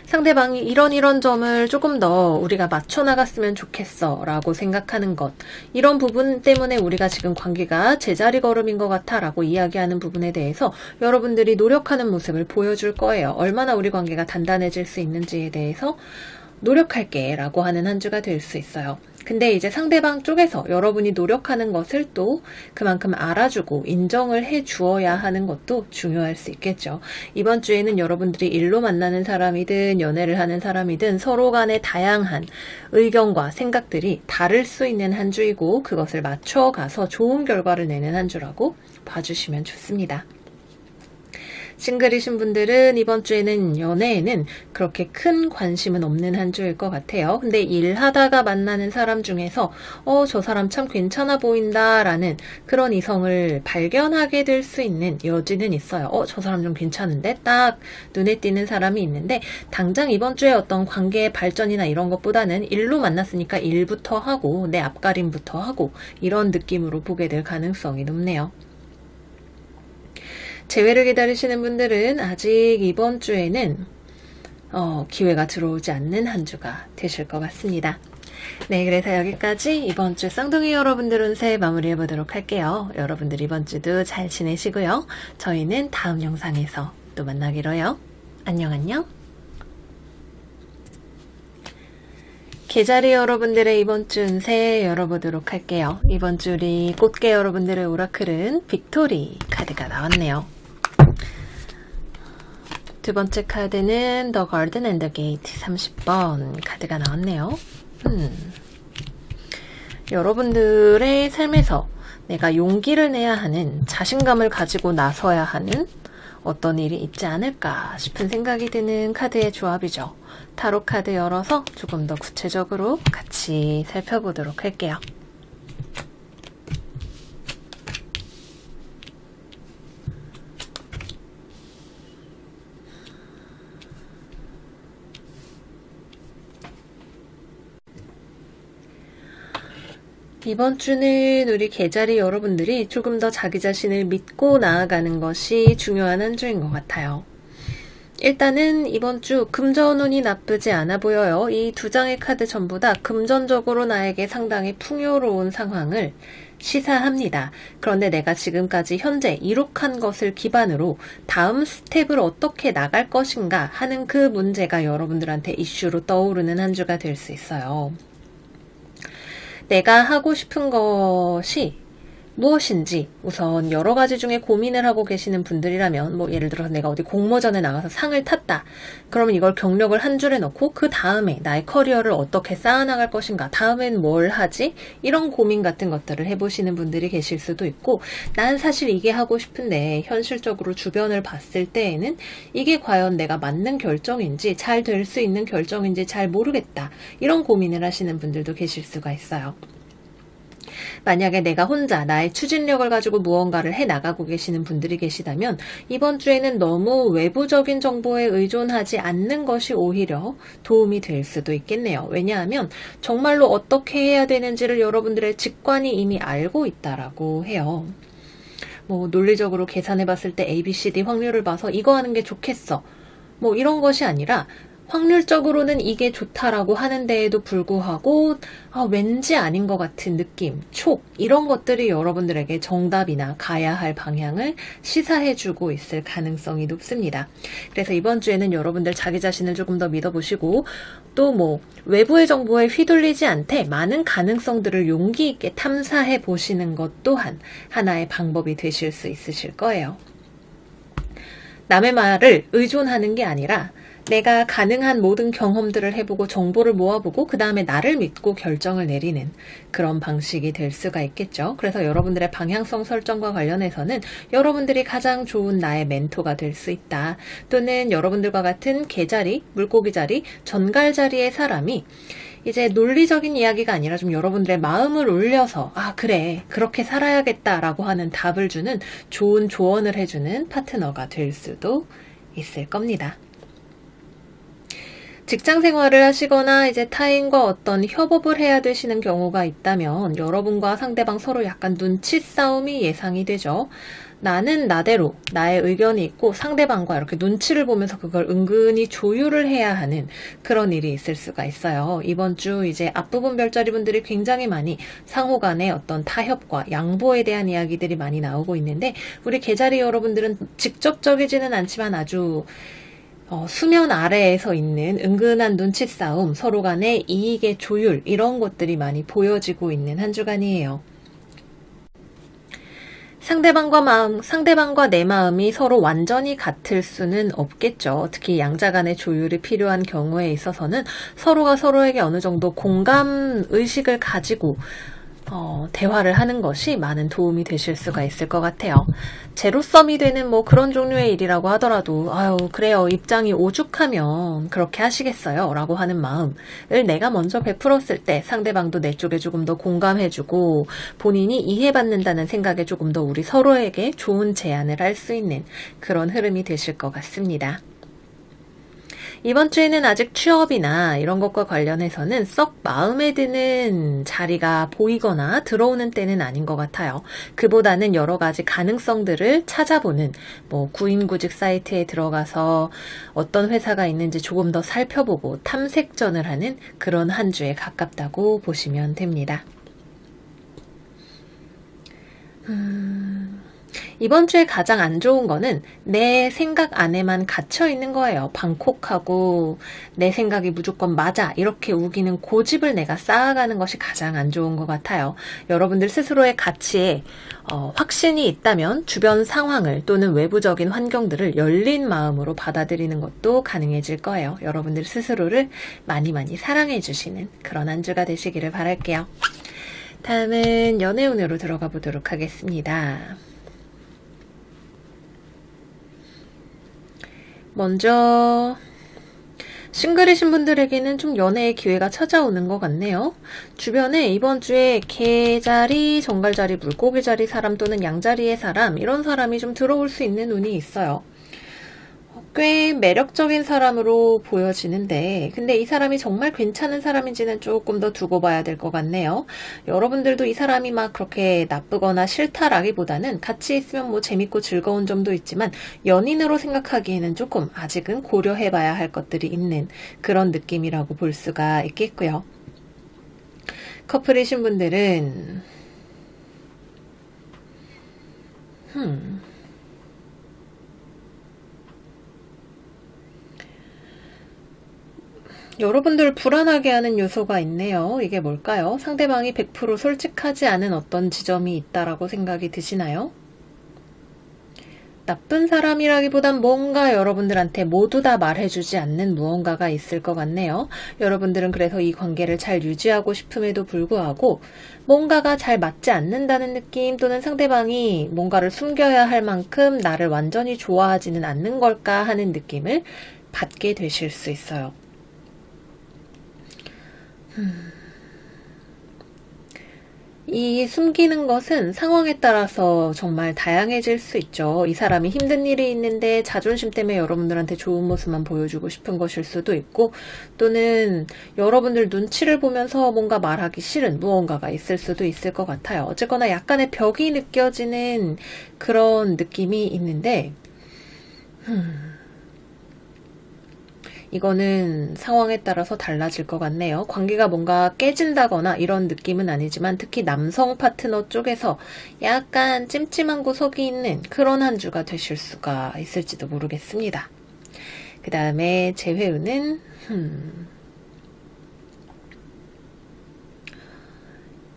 상대방이 이런 점을 조금 더 우리가 맞춰나갔으면 좋겠어 라고 생각하는 것, 이런 부분 때문에 우리가 지금 관계가 제자리 걸음인 것 같아 라고 이야기하는 부분에 대해서 여러분들이 노력하는 모습을 보여줄 거예요. 얼마나 우리 관계가 단단해질 수 있는지에 대해서 노력할게 라고 하는 한 주가 될 수 있어요. 근데 이제 상대방 쪽에서 여러분이 노력하는 것을 또 그만큼 알아주고 인정을 해 주어야 하는 것도 중요할 수 있겠죠. 이번 주에는 여러분들이 일로 만나는 사람이든 연애를 하는 사람이든 서로 간의 다양한 의견과 생각들이 다를 수 있는 한 주이고 그것을 맞춰가서 좋은 결과를 내는 한 주라고 봐주시면 좋습니다. 싱글이신 분들은 이번 주에는 연애에는 그렇게 큰 관심은 없는 한 주일 것 같아요. 근데 일하다가 만나는 사람 중에서 저 사람 참 괜찮아 보인다 라는 그런 이성을 발견하게 될 수 있는 여지는 있어요. 저 사람 좀 괜찮은데? 딱 눈에 띄는 사람이 있는데 당장 이번 주에 어떤 관계의 발전이나 이런 것보다는 일로 만났으니까 일부터 하고 내 앞가림부터 하고 이런 느낌으로 보게 될 가능성이 높네요. 재회를 기다리시는 분들은 아직 이번 주에는 기회가 들어오지 않는 한 주가 되실 것 같습니다. 네, 그래서 여기까지 이번 주 쌍둥이 여러분들 운세 마무리해 보도록 할게요. 여러분들 이번 주도 잘 지내시고요. 저희는 다음 영상에서 또 만나기로요. 안녕 안녕. 개자리 여러분들의 이번 주 운세 열어보도록 할게요. 이번 주 우리 꽃게 여러분들의 오라클은 빅토리 카드가 나왔네요. 두 번째 카드는 The Garden and the Gate 30번 카드가 나왔네요. 여러분들의 삶에서 내가 용기를 내야 하는, 자신감을 가지고 나서야 하는 어떤 일이 있지 않을까 싶은 생각이 드는 카드의 조합이죠. 타로 카드 열어서 조금 더 구체적으로 같이 살펴보도록 할게요. 이번 주는 우리 개자리 여러분들이 조금 더 자기 자신을 믿고 나아가는 것이 중요한 한 주인 것 같아요. 일단은 이번 주 금전 운이 나쁘지 않아 보여요. 이 두 장의 카드 전부 다 금전적으로 나에게 상당히 풍요로운 상황을 시사합니다. 그런데 내가 지금까지 현재 이룩한 것을 기반으로 다음 스텝을 어떻게 나갈 것인가 하는 그 문제가 여러분들한테 이슈로 떠오르는 한 주가 될 수 있어요. 내가 하고 싶은 것이 무엇인지 우선 여러 가지 중에 고민을 하고 계시는 분들이라면, 뭐 예를 들어서 내가 어디 공모전에 나가서 상을 탔다. 그러면 이걸 경력을 한 줄에 넣고 그 다음에 나의 커리어를 어떻게 쌓아나갈 것인가, 다음엔 뭘 하지? 이런 고민 같은 것들을 해보시는 분들이 계실 수도 있고, 난 사실 이게 하고 싶은데 현실적으로 주변을 봤을 때에는 이게 과연 내가 맞는 결정인지, 잘 될 수 있는 결정인지 잘 모르겠다. 이런 고민을 하시는 분들도 계실 수가 있어요. 만약에 내가 혼자 나의 추진력을 가지고 무언가를 해나가고 계시는 분들이 계시다면 이번 주에는 너무 외부적인 정보에 의존하지 않는 것이 오히려 도움이 될 수도 있겠네요. 왜냐하면 정말로 어떻게 해야 되는지를 여러분들의 직관이 이미 알고 있다라고 해요. 뭐 논리적으로 계산해 봤을 때 A, B, C, D 확률을 봐서 이거 하는 게 좋겠어. 뭐 이런 것이 아니라 확률적으로는 이게 좋다라고 하는 데에도 불구하고 왠지 아닌 것 같은 느낌, 촉 이런 것들이 여러분들에게 정답이나 가야 할 방향을 시사해주고 있을 가능성이 높습니다. 그래서 이번 주에는 여러분들 자기 자신을 조금 더 믿어보시고 또 뭐 외부의 정보에 휘둘리지 않되 많은 가능성들을 용기 있게 탐사해 보시는 것 또한 하나의 방법이 되실 수 있으실 거예요. 남의 말을 의존하는 게 아니라 내가 가능한 모든 경험들을 해보고 정보를 모아보고 그 다음에 나를 믿고 결정을 내리는 그런 방식이 될 수가 있겠죠. 그래서 여러분들의 방향성 설정과 관련해서는 여러분들이 가장 좋은 나의 멘토가 될 수 있다. 또는 여러분들과 같은 개자리, 물고기 자리, 전갈 자리의 사람이 이제 논리적인 이야기가 아니라 좀 여러분들의 마음을 울려서 그래 그렇게 살아야겠다라고 하는 답을 주는 좋은 조언을 해주는 파트너가 될 수도 있을 겁니다. 직장 생활을 하시거나 이제 타인과 어떤 협업을 해야 되시는 경우가 있다면 여러분과 상대방 서로 약간 눈치 싸움이 예상이 되죠. 나는 나대로 나의 의견이 있고 상대방과 이렇게 눈치를 보면서 그걸 은근히 조율을 해야 하는 그런 일이 있을 수가 있어요. 이번 주 이제 앞부분 별자리 분들이 굉장히 많이 상호 간의 어떤 타협과 양보에 대한 이야기들이 많이 나오고 있는데 우리 개자리 여러분들은 직접적이지는 않지만 아주 수면 아래에서 있는 은근한 눈치 싸움, 서로 간의 이익의 조율 이런 것들이 많이 보여지고 있는 한 주간이에요. 상대방과 내 마음이 서로 완전히 같을 수는 없겠죠. 특히 양자 간의 조율이 필요한 경우에 있어서는 서로가 서로에게 어느 정도 공감 의식을 가지고 대화를 하는 것이 많은 도움이 되실 수가 있을 것 같아요. 제로섬이 되는 뭐 그런 종류의 일이라고 하더라도 아유 그래요 입장이 오죽하면 그렇게 하시겠어요 라고 하는 마음을 내가 먼저 베풀었을 때 상대방도 내 쪽에 조금 더 공감해주고 본인이 이해받는다는 생각에 조금 더 우리 서로에게 좋은 제안을 할 수 있는 그런 흐름이 되실 것 같습니다. 이번 주에는 아직 취업이나 이런 것과 관련해서는 썩 마음에 드는 자리가 보이거나 들어오는 때는 아닌 것 같아요. 그보다는 여러 가지 가능성들을 찾아보는 뭐 구인구직 사이트에 들어가서 어떤 회사가 있는지 조금 더 살펴보고 탐색전을 하는 그런 한 주에 가깝다고 보시면 됩니다. 이번 주에 가장 안 좋은 거는 내 생각 안에만 갇혀 있는 거예요. 방콕하고 내 생각이 무조건 맞아 이렇게 우기는 고집을 내가 쌓아가는 것이 가장 안 좋은 것 같아요. 여러분들 스스로의 가치에 확신이 있다면 주변 상황을 또는 외부적인 환경들을 열린 마음으로 받아들이는 것도 가능해질 거예요. 여러분들 스스로를 많이 사랑해 주시는 그런 한 주가 되시기를 바랄게요. 다음은 연애운으로 들어가 보도록 하겠습니다. 먼저 싱글이신 분들에게는 좀 연애의 기회가 찾아오는 것 같네요. 주변에 이번 주에 개자리, 정갈자리, 물고기자리 사람 또는 양자리의 사람 이런 사람이 좀 들어올 수 있는 운이 있어요. 꽤 매력적인 사람으로 보여지는데 근데 이 사람이 정말 괜찮은 사람인지는 조금 더 두고 봐야 될 것 같네요. 여러분들도 이 사람이 막 그렇게 나쁘거나 싫다라기보다는 같이 있으면 뭐 재밌고 즐거운 점도 있지만 연인으로 생각하기에는 조금 아직은 고려해 봐야 할 것들이 있는 그런 느낌이라고 볼 수가 있겠고요. 커플이신 분들은 여러분들 불안하게 하는 요소가 있네요. 이게 뭘까요? 상대방이 100% 솔직하지 않은 어떤 지점이 있다라고 생각이 드시나요? 나쁜 사람이라기보단 뭔가 여러분들한테 모두 다 말해주지 않는 무언가가 있을 것 같네요. 여러분들은 그래서 이 관계를 잘 유지하고 싶음에도 불구하고 뭔가가 잘 맞지 않는다는 느낌 또는 상대방이 뭔가를 숨겨야 할 만큼 나를 완전히 좋아하지는 않는 걸까 하는 느낌을 받게 되실 수 있어요. 이 숨기는 것은 상황에 따라서 정말 다양해질 수 있죠. 이 사람이 힘든 일이 있는데 자존심 때문에 여러분들한테 좋은 모습만 보여주고 싶은 것일 수도 있고 또는 여러분들 눈치를 보면서 뭔가 말하기 싫은 무언가가 있을 수도 있을 것 같아요. 어쨌거나 약간의 벽이 느껴지는 그런 느낌이 있는데 이거는 상황에 따라서 달라질 것 같네요. 관계가 뭔가 깨진다거나 이런 느낌은 아니지만 특히 남성 파트너 쪽에서 약간 찜찜한 구석이 있는 그런 한 주가 되실 수가 있을지도 모르겠습니다. 그 다음에 재회운은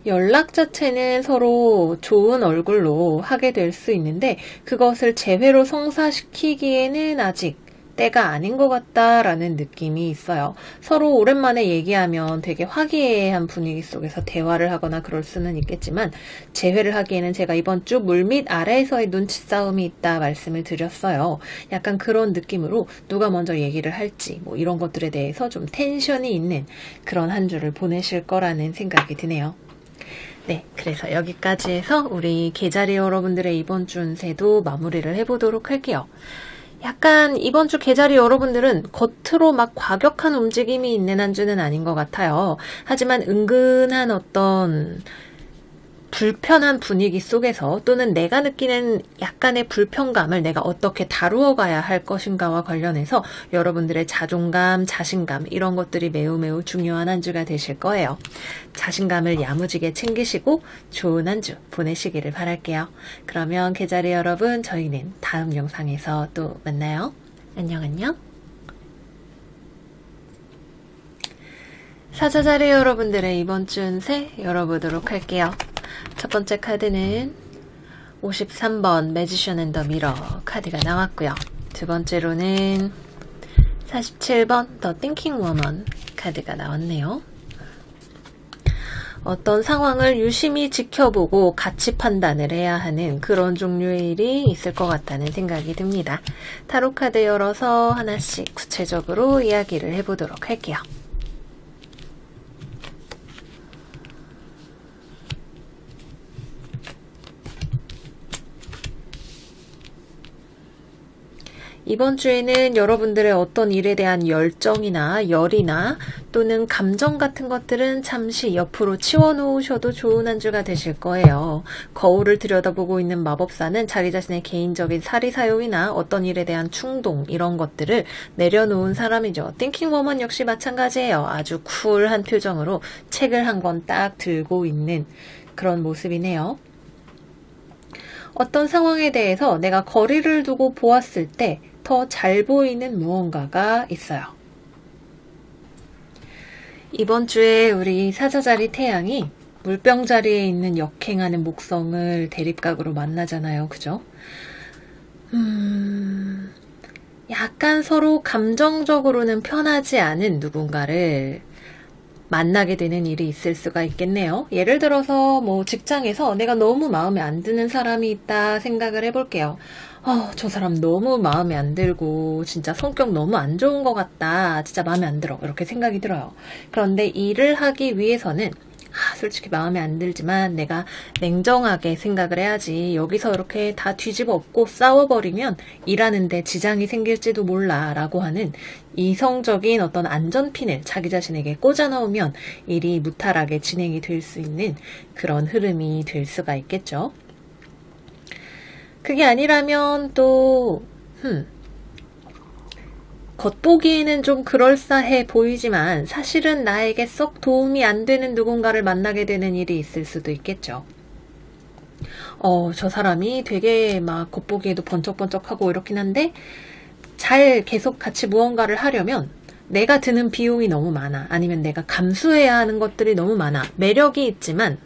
연락 자체는 서로 좋은 얼굴로 하게 될 수 있는데 그것을 재회로 성사시키기에는 아직 때가 아닌 것 같다라는 느낌이 있어요. 서로 오랜만에 얘기하면 되게 화기애애한 분위기 속에서 대화를 하거나 그럴 수는 있겠지만 재회를 하기에는 제가 이번 주 물밑 아래에서의 눈치 싸움이 있다 말씀을 드렸어요. 약간 그런 느낌으로 누가 먼저 얘기를 할지 뭐 이런 것들에 대해서 좀 텐션이 있는 그런 한 주를 보내실 거라는 생각이 드네요. 네, 그래서 여기까지 해서 우리 개자리 여러분들의 이번 주 운세도 마무리를 해보도록 할게요. 약간 이번 주 개자리 여러분들은 겉으로 막 과격한 움직임이 있는 한 주는 아닌 것 같아요. 하지만 은근한 어떤 불편한 분위기 속에서 또는 내가 느끼는 약간의 불편감을 내가 어떻게 다루어 가야 할 것인가와 관련해서 여러분들의 자존감, 자신감 이런 것들이 매우 중요한 한 주가 되실 거예요. 자신감을 야무지게 챙기시고 좋은 한 주 보내시기를 바랄게요. 그러면 개자리 여러분 저희는 다음 영상에서 또 만나요. 안녕. 사자자리 여러분들의 이번 주 운세 열어보도록 할게요. 첫 번째 카드는 53번 매지션 앤 더 미러 카드가 나왔고요. 두 번째로는 47번 더 띵킹 워먼 카드가 나왔네요. 어떤 상황을 유심히 지켜보고 가치 판단을 해야 하는 그런 종류의 일이 있을 것 같다는 생각이 듭니다. 타로카드 열어서 하나씩 구체적으로 이야기를 해보도록 할게요. 이번 주에는 여러분들의 어떤 일에 대한 열정이나 열이나 또는 감정 같은 것들은 잠시 옆으로 치워놓으셔도 좋은 한 주가 되실 거예요. 거울을 들여다보고 있는 마법사는 자기 자신의 개인적인 사리사욕이나 어떤 일에 대한 충동 이런 것들을 내려놓은 사람이죠. 띵킹워먼 역시 마찬가지예요. 아주 쿨한 표정으로 책을 한 권 딱 들고 있는 그런 모습이네요. 어떤 상황에 대해서 내가 거리를 두고 보았을 때 더 잘 보이는 무언가가 있어요. 이번 주에 우리 사자자리 태양이 물병 자리에 있는 역행하는 목성을 대립각으로 만나잖아요. 그죠? 약간 서로 감정적으로는 편하지 않은 누군가를 만나게 되는 일이 있을 수가 있겠네요. 예를 들어서 뭐 직장에서 내가 너무 마음에 안 드는 사람이 있다 생각을 해볼게요. 저 사람 너무 마음에 안 들고 진짜 성격 너무 안 좋은 것 같다. 진짜 마음에 안 들어. 이렇게 생각이 들어요. 그런데 일을 하기 위해서는 솔직히 마음에 안 들지만 내가 냉정하게 생각을 해야지. 여기서 이렇게 다 뒤집어 엎고 싸워버리면 일하는데 지장이 생길지도 몰라 라고 하는 이성적인 어떤 안전핀을 자기 자신에게 꽂아 넣으면 일이 무탈하게 진행이 될 수 있는 그런 흐름이 될 수가 있겠죠. 그게 아니라면 또 겉보기에는 좀 그럴싸해 보이지만 사실은 나에게 썩 도움이 안 되는 누군가를 만나게 되는 일이 있을 수도 있겠죠. 저 사람이 되게 막 겉보기에도 번쩍번쩍하고 이렇긴 한데 잘 계속 같이 무언가를 하려면 내가 드는 비용이 너무 많아. 아니면 내가 감수해야 하는 것들이 너무 많아. 매력이 있지만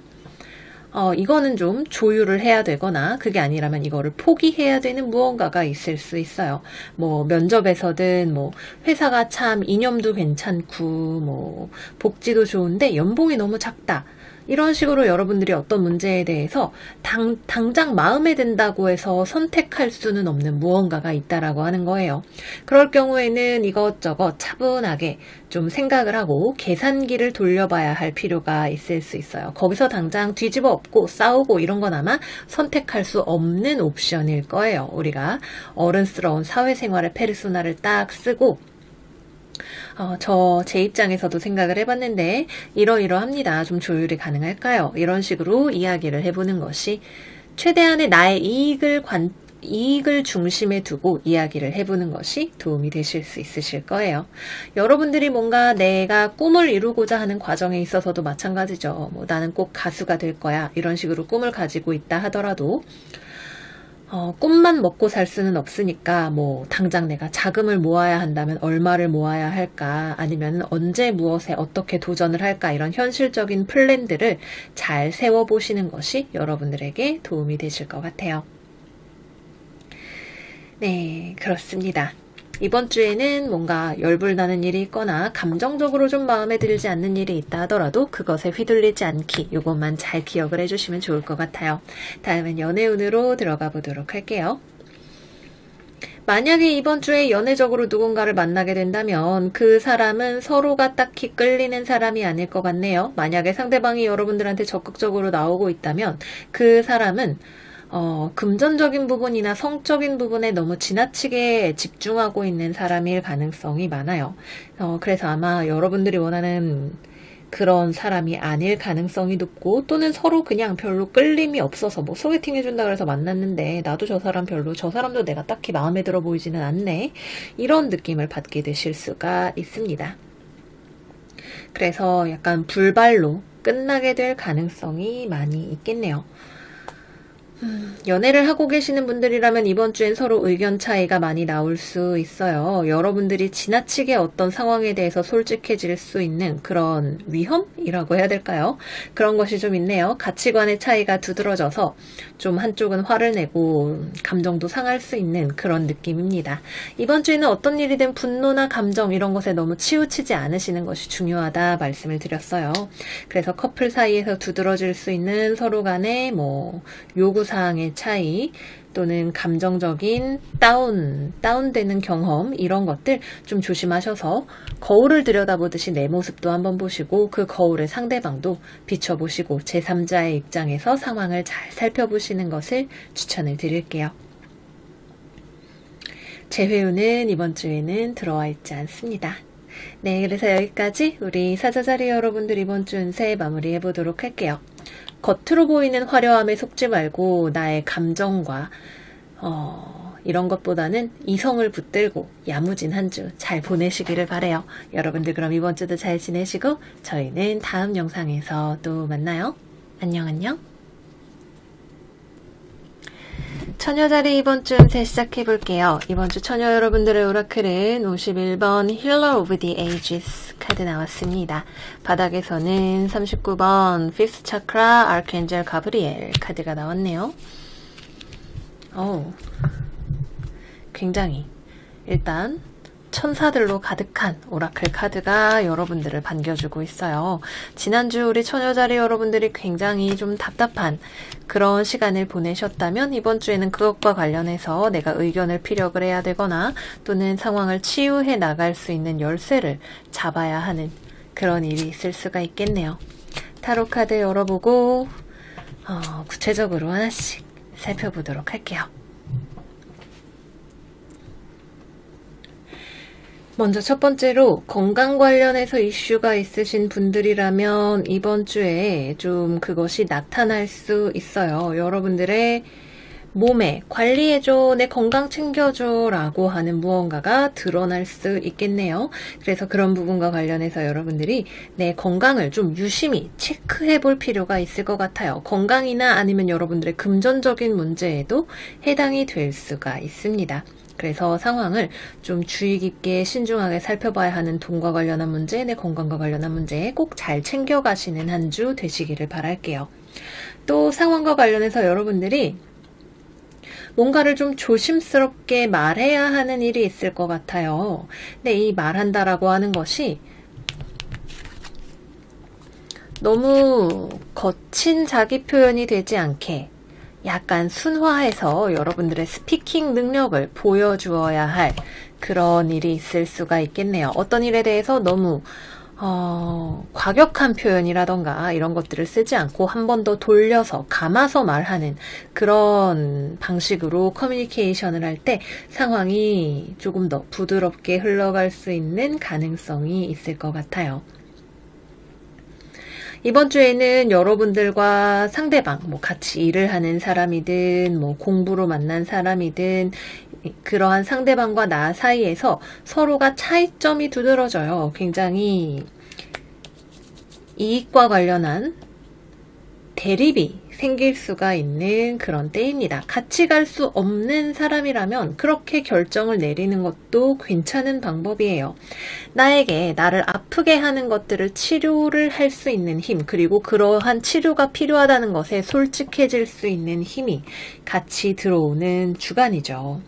이거는 좀 조율을 해야 되거나 그게 아니라면 이거를 포기해야 되는 무언가가 있을 수 있어요. 뭐 면접에서든 뭐 회사가 참 이념도 괜찮고 뭐 복지도 좋은데 연봉이 너무 작다. 이런 식으로 여러분들이 어떤 문제에 대해서 당장 마음에 든다고 해서 선택할 수는 없는 무언가가 있다라고 하는 거예요. 그럴 경우에는 이것저것 차분하게 좀 생각을 하고 계산기를 돌려봐야 할 필요가 있을 수 있어요. 거기서 당장 뒤집어 엎고 싸우고 이런 건 아마 선택할 수 없는 옵션일 거예요. 우리가 어른스러운 사회생활의 페르소나를 딱 쓰고 제 입장에서도 생각을 해봤는데 이러이러합니다. 좀 조율이 가능할까요? 이런 식으로 이야기를 해보는 것이 최대한의 나의 이익을 중심에 두고 이야기를 해보는 것이 도움이 되실 수 있으실 거예요. 여러분들이 뭔가 내가 꿈을 이루고자 하는 과정에 있어서도 마찬가지죠. 뭐 나는 꼭 가수가 될 거야. 이런 식으로 꿈을 가지고 있다 하더라도 꿈만 먹고 살 수는 없으니까 뭐 당장 내가 자금을 모아야 한다면 얼마를 모아야 할까 아니면 언제 무엇에 어떻게 도전을 할까 이런 현실적인 플랜들을 잘 세워보시는 것이 여러분들에게 도움이 되실 것 같아요. 네, 그렇습니다. 이번 주에는 뭔가 열불나는 일이 있거나 감정적으로 좀 마음에 들지 않는 일이 있다 하더라도 그것에 휘둘리지 않기 이것만 잘 기억을 해주시면 좋을 것 같아요. 다음은 연애운으로 들어가 보도록 할게요. 만약에 이번 주에 연애적으로 누군가를 만나게 된다면 그 사람은 서로가 딱히 끌리는 사람이 아닐 것 같네요. 만약에 상대방이 여러분들한테 적극적으로 나오고 있다면 그 사람은 금전적인 부분이나 성적인 부분에 너무 지나치게 집중하고 있는 사람일 가능성이 많아요. 그래서 아마 여러분들이 원하는 그런 사람이 아닐 가능성이 높고 또는 서로 그냥 별로 끌림이 없어서 뭐 소개팅 해준다 그래서 만났는데 나도 저 사람 별로 저 사람도 내가 딱히 마음에 들어 보이지는 않네. 이런 느낌을 받게 되실 수가 있습니다. 그래서 약간 불발로 끝나게 될 가능성이 많이 있겠네요. 연애를 하고 계시는 분들이라면 이번 주엔 서로 의견 차이가 많이 나올 수 있어요. 여러분들이 지나치게 어떤 상황에 대해서 솔직해질 수 있는 그런 위험이라고 해야 될까요? 그런 것이 좀 있네요. 가치관의 차이가 두드러져서 좀 한쪽은 화를 내고 감정도 상할 수 있는 그런 느낌입니다. 이번 주에는 어떤 일이든 분노나 감정 이런 것에 너무 치우치지 않으시는 것이 중요하다 말씀을 드렸어요. 그래서 커플 사이에서 두드러질 수 있는 서로 간의 요구사항의 차이 또는 감정적인 다운되는 경험 이런 것들 좀 조심하셔서 거울을 들여다보듯이 내 모습도 한번 보시고 그 거울에 상대방도 비춰보시고 제3자의 입장에서 상황을 잘 살펴보시는 것을 추천을 드릴게요. 재회우는 이번 주에는 들어와 있지 않습니다. 네, 그래서 여기까지 우리 사자자리 여러분들 이번 주 운세 마무리해 보도록 할게요. 겉으로 보이는 화려함에 속지 말고 나의 감정과 이런 것보다는 이성을 붙들고 야무진 한 주 잘 보내시기를 바라요. 여러분들 그럼 이번 주도 잘 지내시고 저희는 다음 영상에서 또 만나요. 안녕. 처녀자리 이번 주 운세 시작해볼게요. 이번 주 처녀 여러분들의 오라클은 51번 Healer of the Ages 카드 나왔습니다. 바닥에서는 39번 Fifth Chakra Archangel Gabriel 카드가 나왔네요. 굉장히 일단 천사들로 가득한 오라클 카드가 여러분들을 반겨주고 있어요. 지난주 우리 처녀자리 여러분들이 굉장히 좀 답답한 그런 시간을 보내셨다면 이번 주에는 그것과 관련해서 내가 의견을 피력을 해야 되거나 또는 상황을 치유해 나갈 수 있는 열쇠를 잡아야 하는 그런 일이 있을 수가 있겠네요. 타로 카드 열어보고 구체적으로 하나씩 살펴보도록 할게요. 먼저 첫 번째로 건강 관련해서 이슈가 있으신 분들이라면 이번 주에 좀 그것이 나타날 수 있어요. 여러분들의 몸에 관리해줘, 내 건강 챙겨줘 라고 하는 무언가가 드러날 수 있겠네요. 그래서 그런 부분과 관련해서 여러분들이 내 건강을 좀 유심히 체크해 볼 필요가 있을 것 같아요. 건강이나 아니면 여러분들의 금전적인 문제에도 해당이 될 수가 있습니다. 그래서 상황을 좀 주의 깊게 신중하게 살펴봐야 하는 돈과 관련한 문제, 내 건강과 관련한 문제에 꼭 잘 챙겨가시는 한 주 되시기를 바랄게요. 또 상황과 관련해서 여러분들이 뭔가를 좀 조심스럽게 말해야 하는 일이 있을 것 같아요. 근데 이 말한다라고 하는 것이 너무 거친 자기 표현이 되지 않게 약간 순화해서 여러분들의 스피킹 능력을 보여주어야 할 그런 일이 있을 수가 있겠네요. 어떤 일에 대해서 너무 과격한 표현이라던가 이런 것들을 쓰지 않고 한 번 더 돌려서 감아서 말하는 그런 방식으로 커뮤니케이션을 할 때 상황이 조금 더 부드럽게 흘러갈 수 있는 가능성이 있을 것 같아요. 이번 주에는 여러분들과 상대방, 같이 일을 하는 사람이든, 공부로 만난 사람이든, 그러한 상대방과 나 사이에서 서로가 차이점이 두드러져요. 굉장히 이익과 관련한 대립이 생길 수가 있는 그런 때입니다. 같이 갈 수 없는 사람이라면 그렇게 결정을 내리는 것도 괜찮은 방법이에요. 나에게 나를 아프게 하는 것들을 치료를 할 수 있는 힘, 그리고 그러한 치료가 필요하다는 것에 솔직해질 수 있는 힘이 같이 들어오는 주간이죠.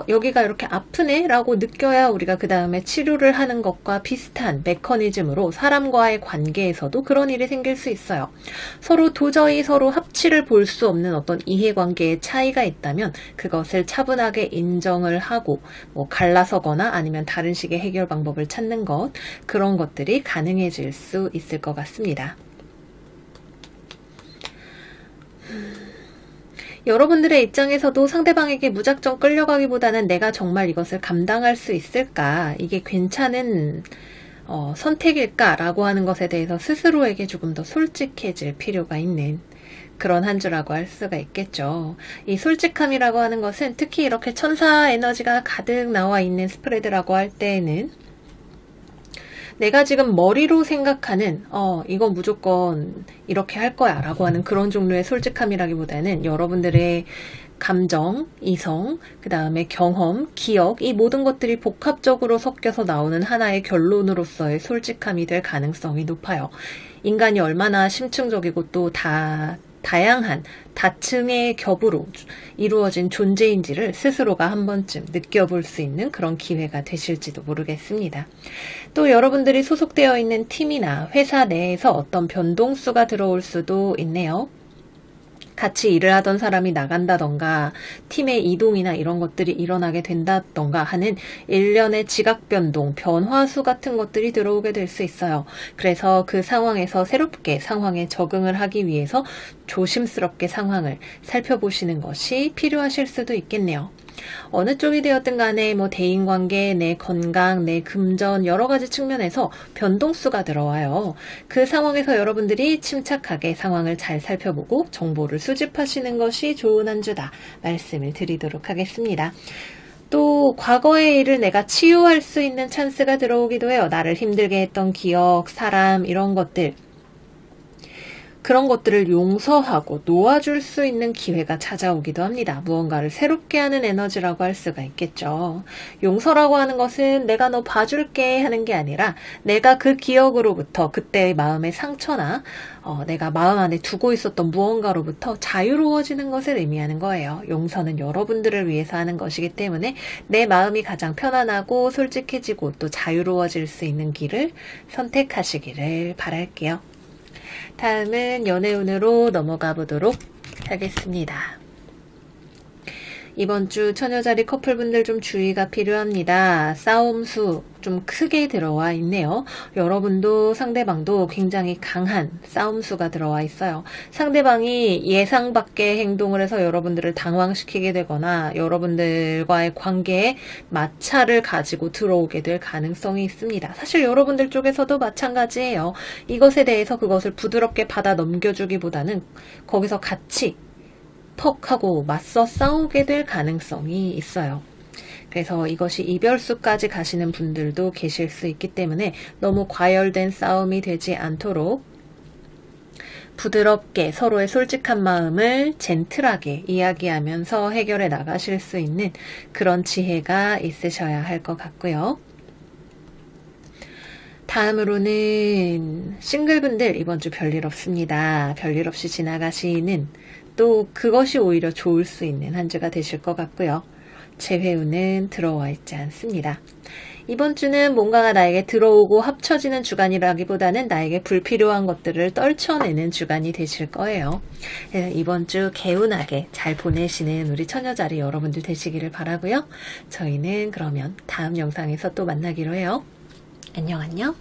여기가 이렇게 아프네 라고 느껴야 우리가 그 다음에 치료를 하는 것과 비슷한 메커니즘으로 사람과의 관계에서도 그런 일이 생길 수 있어요. 도저히 서로 합치를 볼 수 없는 어떤 이해관계의 차이가 있다면 그것을 차분하게 인정을 하고 갈라서거나 아니면 다른 식의 해결 방법을 찾는 것, 그런 것들이 가능해질 수 있을 것 같습니다. 여러분들의 입장에서도 상대방에게 무작정 끌려가기보다는 내가 정말 이것을 감당할 수 있을까? 이게 괜찮은 선택일까라고 하는 것에 대해서 스스로에게 조금 더 솔직해질 필요가 있는 그런 한 주라고 할 수가 있겠죠. 이 솔직함이라고 하는 것은 특히 이렇게 천사 에너지가 가득 나와 있는 스프레드라고 할 때에는 내가 지금 머리로 생각하는 이건 무조건 이렇게 할 거야 라고 하는 그런 종류의 솔직함이라기보다는 여러분들의 감정, 이성, 그 다음에 경험, 기억, 이 모든 것들이 복합적으로 섞여서 나오는 하나의 결론으로서의 솔직함이 될 가능성이 높아요. 인간이 얼마나 심층적이고 또 다양한 다층의 겹으로 이루어진 존재인지를 스스로가 한 번쯤 느껴볼 수 있는 그런 기회가 되실지도 모르겠습니다. 또 여러분들이 소속되어 있는 팀이나 회사 내에서 어떤 변동수가 들어올 수도 있네요. 같이 일을 하던 사람이 나간다던가 팀의 이동이나 이런 것들이 일어나게 된다던가 하는 일련의 지각 변동, 변화수 같은 것들이 들어오게 될 수 있어요. 그래서 그 상황에서 새롭게 상황에 적응을 하기 위해서 조심스럽게 상황을 살펴보시는 것이 필요하실 수도 있겠네요. 어느 쪽이 되었든 간에 대인관계, 내 건강, 내 금전 여러 가지 측면에서 변동수가 들어와요. 그 상황에서 여러분들이 침착하게 상황을 잘 살펴보고 정보를 수집하시는 것이 좋은 한 주다 말씀을 드리도록 하겠습니다. 또 과거의 일을 내가 치유할 수 있는 찬스가 들어오기도 해요. 나를 힘들게 했던 기억, 사람 이런 것들. 그런 것들을 용서하고 놓아줄 수 있는 기회가 찾아오기도 합니다. 무언가를 새롭게 하는 에너지라고 할 수가 있겠죠. 용서라고 하는 것은 내가 너 봐줄게 하는 게 아니라 내가 그 기억으로부터 그때의 마음의 상처나 내가 마음 안에 두고 있었던 무언가로부터 자유로워지는 것을 의미하는 거예요. 용서는 여러분들을 위해서 하는 것이기 때문에 내 마음이 가장 편안하고 솔직해지고 또 자유로워질 수 있는 길을 선택하시기를 바랄게요. 다음은 연애운으로 넘어가 보도록 하겠습니다. 이번 주 처녀자리 커플분들 좀 주의가 필요합니다. 싸움수 좀 크게 들어와 있네요. 여러분도 상대방도 굉장히 강한 싸움수가 들어와 있어요. 상대방이 예상 밖의 행동을 해서 여러분들을 당황시키게 되거나 여러분들과의 관계에 마찰을 가지고 들어오게 될 가능성이 있습니다. 사실 여러분들 쪽에서도 마찬가지예요. 이것에 대해서 그것을 부드럽게 받아 넘겨주기보다는 거기서 같이 퍽 하고 맞서 싸우게 될 가능성이 있어요. 그래서 이것이 이별수까지 가시는 분들도 계실 수 있기 때문에 너무 과열된 싸움이 되지 않도록 부드럽게 서로의 솔직한 마음을 젠틀하게 이야기하면서 해결해 나가실 수 있는 그런 지혜가 있으셔야 할 것 같고요. 다음으로는 싱글분들 이번 주 별일 없습니다. 별일 없이 지나가시는 또 그것이 오히려 좋을 수 있는 한 주가 되실 것 같고요. 재회운은 들어와 있지 않습니다. 이번 주는 뭔가가 나에게 들어오고 합쳐지는 주간이라기보다는 나에게 불필요한 것들을 떨쳐내는 주간이 되실 거예요. 이번 주 개운하게 잘 보내시는 우리 처녀자리 여러분들 되시기를 바라고요. 저희는 그러면 다음 영상에서 또 만나기로 해요. 안녕.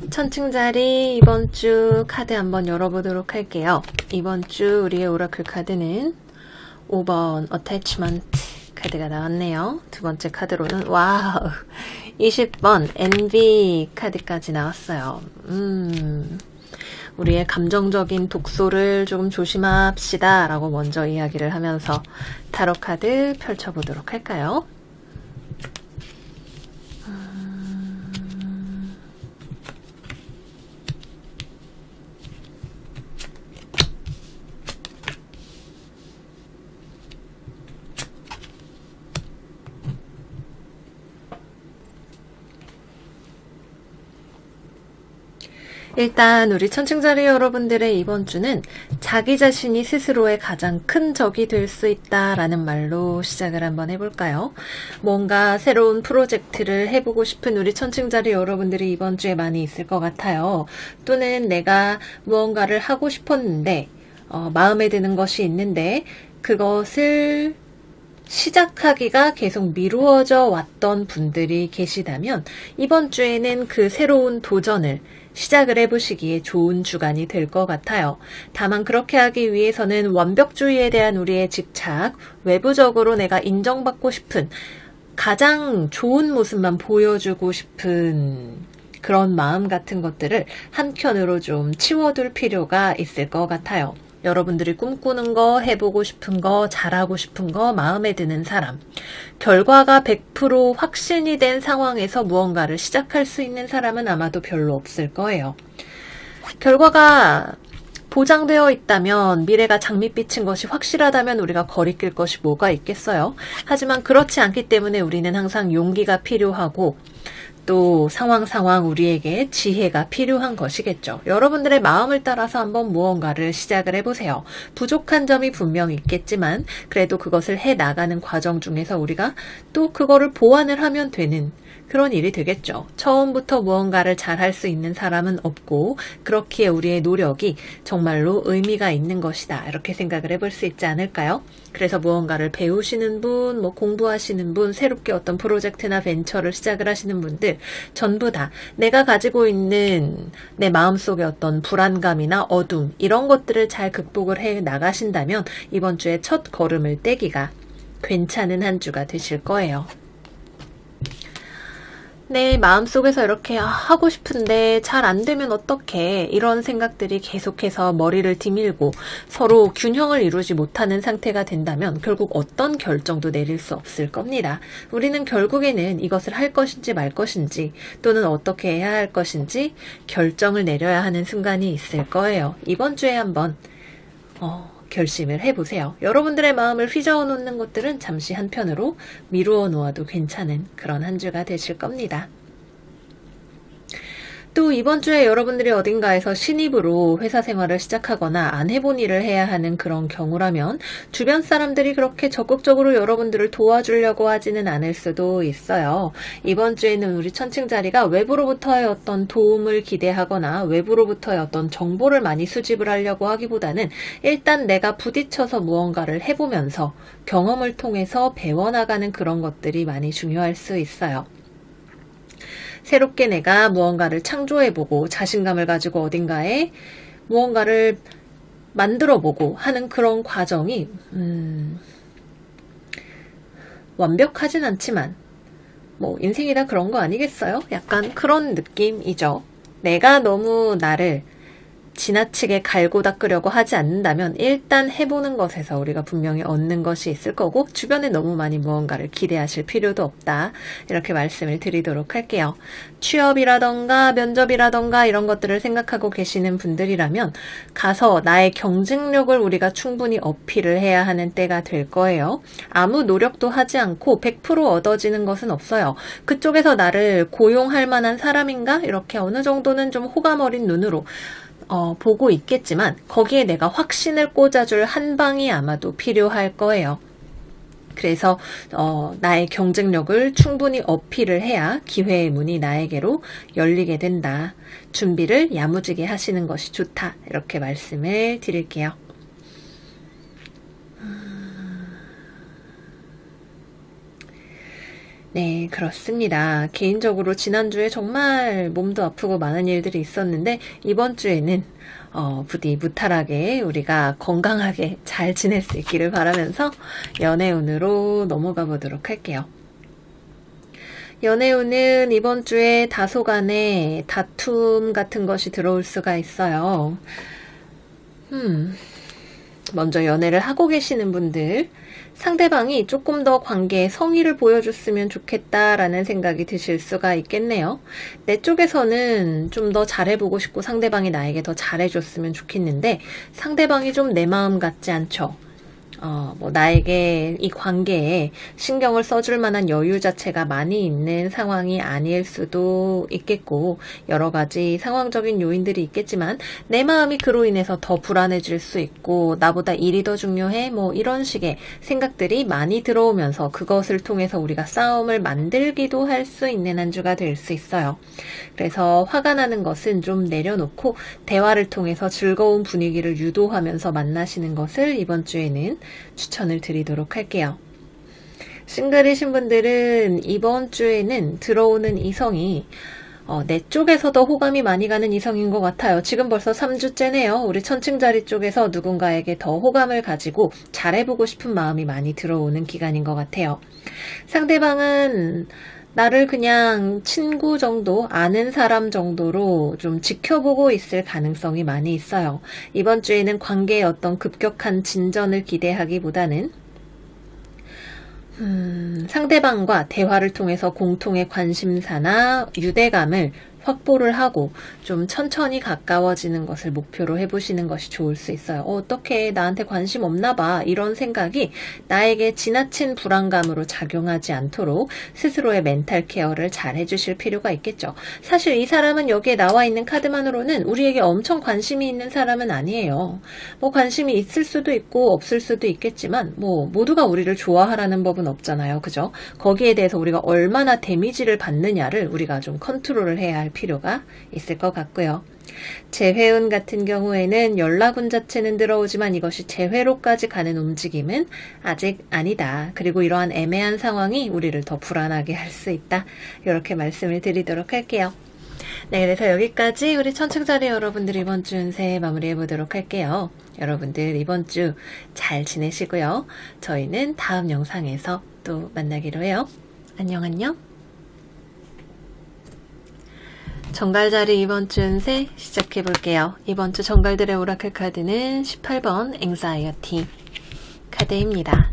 천층자리 이번 주 카드 한번 열어보도록 할게요. 이번 주 우리의 오라클 카드는 5번 어태치먼트 카드가 나왔네요. 두 번째 카드로는 와우 20번 엔비 카드까지 나왔어요. 우리의 감정적인 독소를 조금 조심합시다 라고 먼저 이야기를 하면서 타로 카드 펼쳐보도록 할까요? 일단 우리 천층자리 여러분들의 이번 주는 자기 자신이 스스로의 가장 큰 적이 될 수 있다라는 말로 시작을 한번 해볼까요? 뭔가 새로운 프로젝트를 해보고 싶은 우리 천층자리 여러분들이 이번 주에 많이 있을 것 같아요. 또는 내가 무언가를 하고 싶었는데 마음에 드는 것이 있는데 그것을 시작하기가 계속 미루어져 왔던 분들이 계시다면 이번 주에는 그 새로운 도전을 시작을 해보시기에 좋은 주간이 될 것 같아요. 다만 그렇게 하기 위해서는 완벽주의에 대한 우리의 집착, 외부적으로 내가 인정받고 싶은 가장 좋은 모습만 보여주고 싶은 그런 마음 같은 것들을 한켠으로 좀 치워둘 필요가 있을 것 같아요. 여러분들이 꿈꾸는 거, 해보고 싶은 거, 잘하고 싶은 거, 마음에 드는 사람. 결과가 100% 확신이 된 상황에서 무언가를 시작할 수 있는 사람은 아마도 별로 없을 거예요. 결과가 보장되어 있다면, 미래가 장밋빛인 것이 확실하다면 우리가 거리낄 것이 뭐가 있겠어요? 하지만 그렇지 않기 때문에 우리는 항상 용기가 필요하고 또 상황 우리에게 지혜가 필요한 것이겠죠. 여러분들의 마음을 따라서 한번 무언가를 시작을 해보세요. 부족한 점이 분명 있겠지만 그래도 그것을 해나가는 과정 중에서 우리가 또 그거를 보완을 하면 되는 그런 일이 되겠죠. 처음부터 무언가를 잘할 수 있는 사람은 없고 그렇기에 우리의 노력이 정말로 의미가 있는 것이다. 이렇게 생각을 해볼 수 있지 않을까요? 그래서 무언가를 배우시는 분, 공부하시는 분, 새롭게 어떤 프로젝트나 벤처를 시작을 하시는 분들 전부 다 내가 가지고 있는 내 마음속의 어떤 불안감이나 어둠 이런 것들을 잘 극복을 해 나가신다면 이번 주에 첫 걸음을 떼기가 괜찮은 한 주가 되실 거예요. 내 마음속에서 이렇게 하고 싶은데 잘 안 되면 어떡해 이런 생각들이 계속해서 머리를 디밀고 서로 균형을 이루지 못하는 상태가 된다면 결국 어떤 결정도 내릴 수 없을 겁니다. 우리는 결국에는 이것을 할 것인지 말 것인지 또는 어떻게 해야 할 것인지 결정을 내려야 하는 순간이 있을 거예요. 이번 주에 한번 결심을 해보세요. 여러분들의 마음을 휘저어 놓는 것들은 잠시 한편으로 미루어 놓아도 괜찮은 그런 한 주가 되실 겁니다. 또 이번 주에 여러분들이 어딘가에서 신입으로 회사 생활을 시작하거나 안 해본 일을 해야 하는 그런 경우라면 주변 사람들이 그렇게 적극적으로 여러분들을 도와주려고 하지는 않을 수도 있어요. 이번 주에는 우리 천칭자리가 외부로부터의 어떤 도움을 기대하거나 외부로부터의 어떤 정보를 많이 수집을 하려고 하기보다는 일단 내가 부딪혀서 무언가를 해보면서 경험을 통해서 배워나가는 그런 것들이 많이 중요할 수 있어요. 새롭게 내가 무언가를 창조해보고 자신감을 가지고 어딘가에 무언가를 만들어보고 하는 그런 과정이 완벽하진 않지만 인생이라 그런 거 아니겠어요? 약간 그런 느낌이죠. 내가 너무 나를 지나치게 갈고 닦으려고 하지 않는다면 일단 해보는 것에서 우리가 분명히 얻는 것이 있을 거고 주변에 너무 많이 무언가를 기대하실 필요도 없다. 이렇게 말씀을 드리도록 할게요. 취업이라던가 면접이라던가 이런 것들을 생각하고 계시는 분들이라면 가서 나의 경쟁력을 우리가 충분히 어필을 해야 하는 때가 될 거예요. 아무 노력도 하지 않고 100% 얻어지는 것은 없어요. 그쪽에서 나를 고용할 만한 사람인가? 이렇게 어느 정도는 좀 호감 어린 눈으로 보고 있겠지만 거기에 내가 확신을 꽂아줄 한 방이 아마도 필요할 거예요. 그래서 나의 경쟁력을 충분히 어필을 해야 기회의 문이 나에게로 열리게 된다. 준비를 야무지게 하시는 것이 좋다. 이렇게 말씀을 드릴게요. 네, 그렇습니다. 개인적으로 지난주에 정말 몸도 아프고 많은 일들이 있었는데 이번 주에는 부디 무탈하게 우리가 건강하게 잘 지낼 수 있기를 바라면서 연애운으로 넘어가 보도록 할게요. 연애운은 이번 주에 다소간의 다툼 같은 것이 들어올 수가 있어요. 먼저 연애를 하고 계시는 분들, 상대방이 조금 더 관계에 성의를 보여줬으면 좋겠다라는 생각이 드실 수가 있겠네요. 내 쪽에서는 좀 더 잘해보고 싶고 상대방이 나에게 더 잘해줬으면 좋겠는데 상대방이 좀 내 마음 같지 않죠. 나에게 이 관계에 신경을 써줄 만한 여유 자체가 많이 있는 상황이 아닐 수도 있겠고 여러 가지 상황적인 요인들이 있겠지만 내 마음이 그로 인해서 더 불안해질 수 있고 나보다 일이 더 중요해 이런 식의 생각들이 많이 들어오면서 그것을 통해서 우리가 싸움을 만들기도 할 수 있는 한 주가 될 수 있어요. 그래서 화가 나는 것은 좀 내려놓고 대화를 통해서 즐거운 분위기를 유도하면서 만나시는 것을 이번 주에는 추천을 드리도록 할게요. 싱글이신 분들은 이번 주에는 들어오는 이성이 내 쪽에서 더 호감이 많이 가는 이성인 것 같아요. 지금 벌써 3주째네요. 우리 천칭자리 쪽에서 누군가에게 더 호감을 가지고 잘해보고 싶은 마음이 많이 들어오는 기간인 것 같아요. 상대방은 나를 그냥 친구 정도, 아는 사람 정도로 좀 지켜보고 있을 가능성이 많이 있어요. 이번 주에는 관계의 어떤 급격한 진전을 기대하기보다는 상대방과 대화를 통해서 공통의 관심사나 유대감을 확보를 하고 좀 천천히 가까워지는 것을 목표로 해보시는 것이 좋을 수 있어요. 어떻게 나한테 관심 없나 봐, 이런 생각이 나에게 지나친 불안감으로 작용하지 않도록 스스로의 멘탈 케어를 잘 해주실 필요가 있겠죠. 사실 이 사람은 여기에 나와 있는 카드만으로는 우리에게 엄청 관심이 있는 사람은 아니에요. 뭐 관심이 있을 수도 있고 없을 수도 있겠지만 뭐 모두가 우리를 좋아하라는 법은 없잖아요. 그죠? 거기에 대해서 우리가 얼마나 데미지를 받느냐를 우리가 좀 컨트롤을 해야 할 필요가 있을 것 같고요. 재회운 같은 경우에는 연락운 자체는 들어오지만 이것이 재회로까지 가는 움직임은 아직 아니다. 그리고 이러한 애매한 상황이 우리를 더 불안하게 할 수 있다. 이렇게 말씀을 드리도록 할게요. 네, 그래서 여기까지 우리 천칭자리 여러분들 이번 주 운세 마무리해 보도록 할게요. 여러분들 이번 주 잘 지내시고요. 저희는 다음 영상에서 또 만나기로 해요. 안녕 안녕. 정갈자리 이번 주 운세 시작해 볼게요. 이번 주 정갈들의 오라클 카드는 18번 앵사이어티 카드입니다.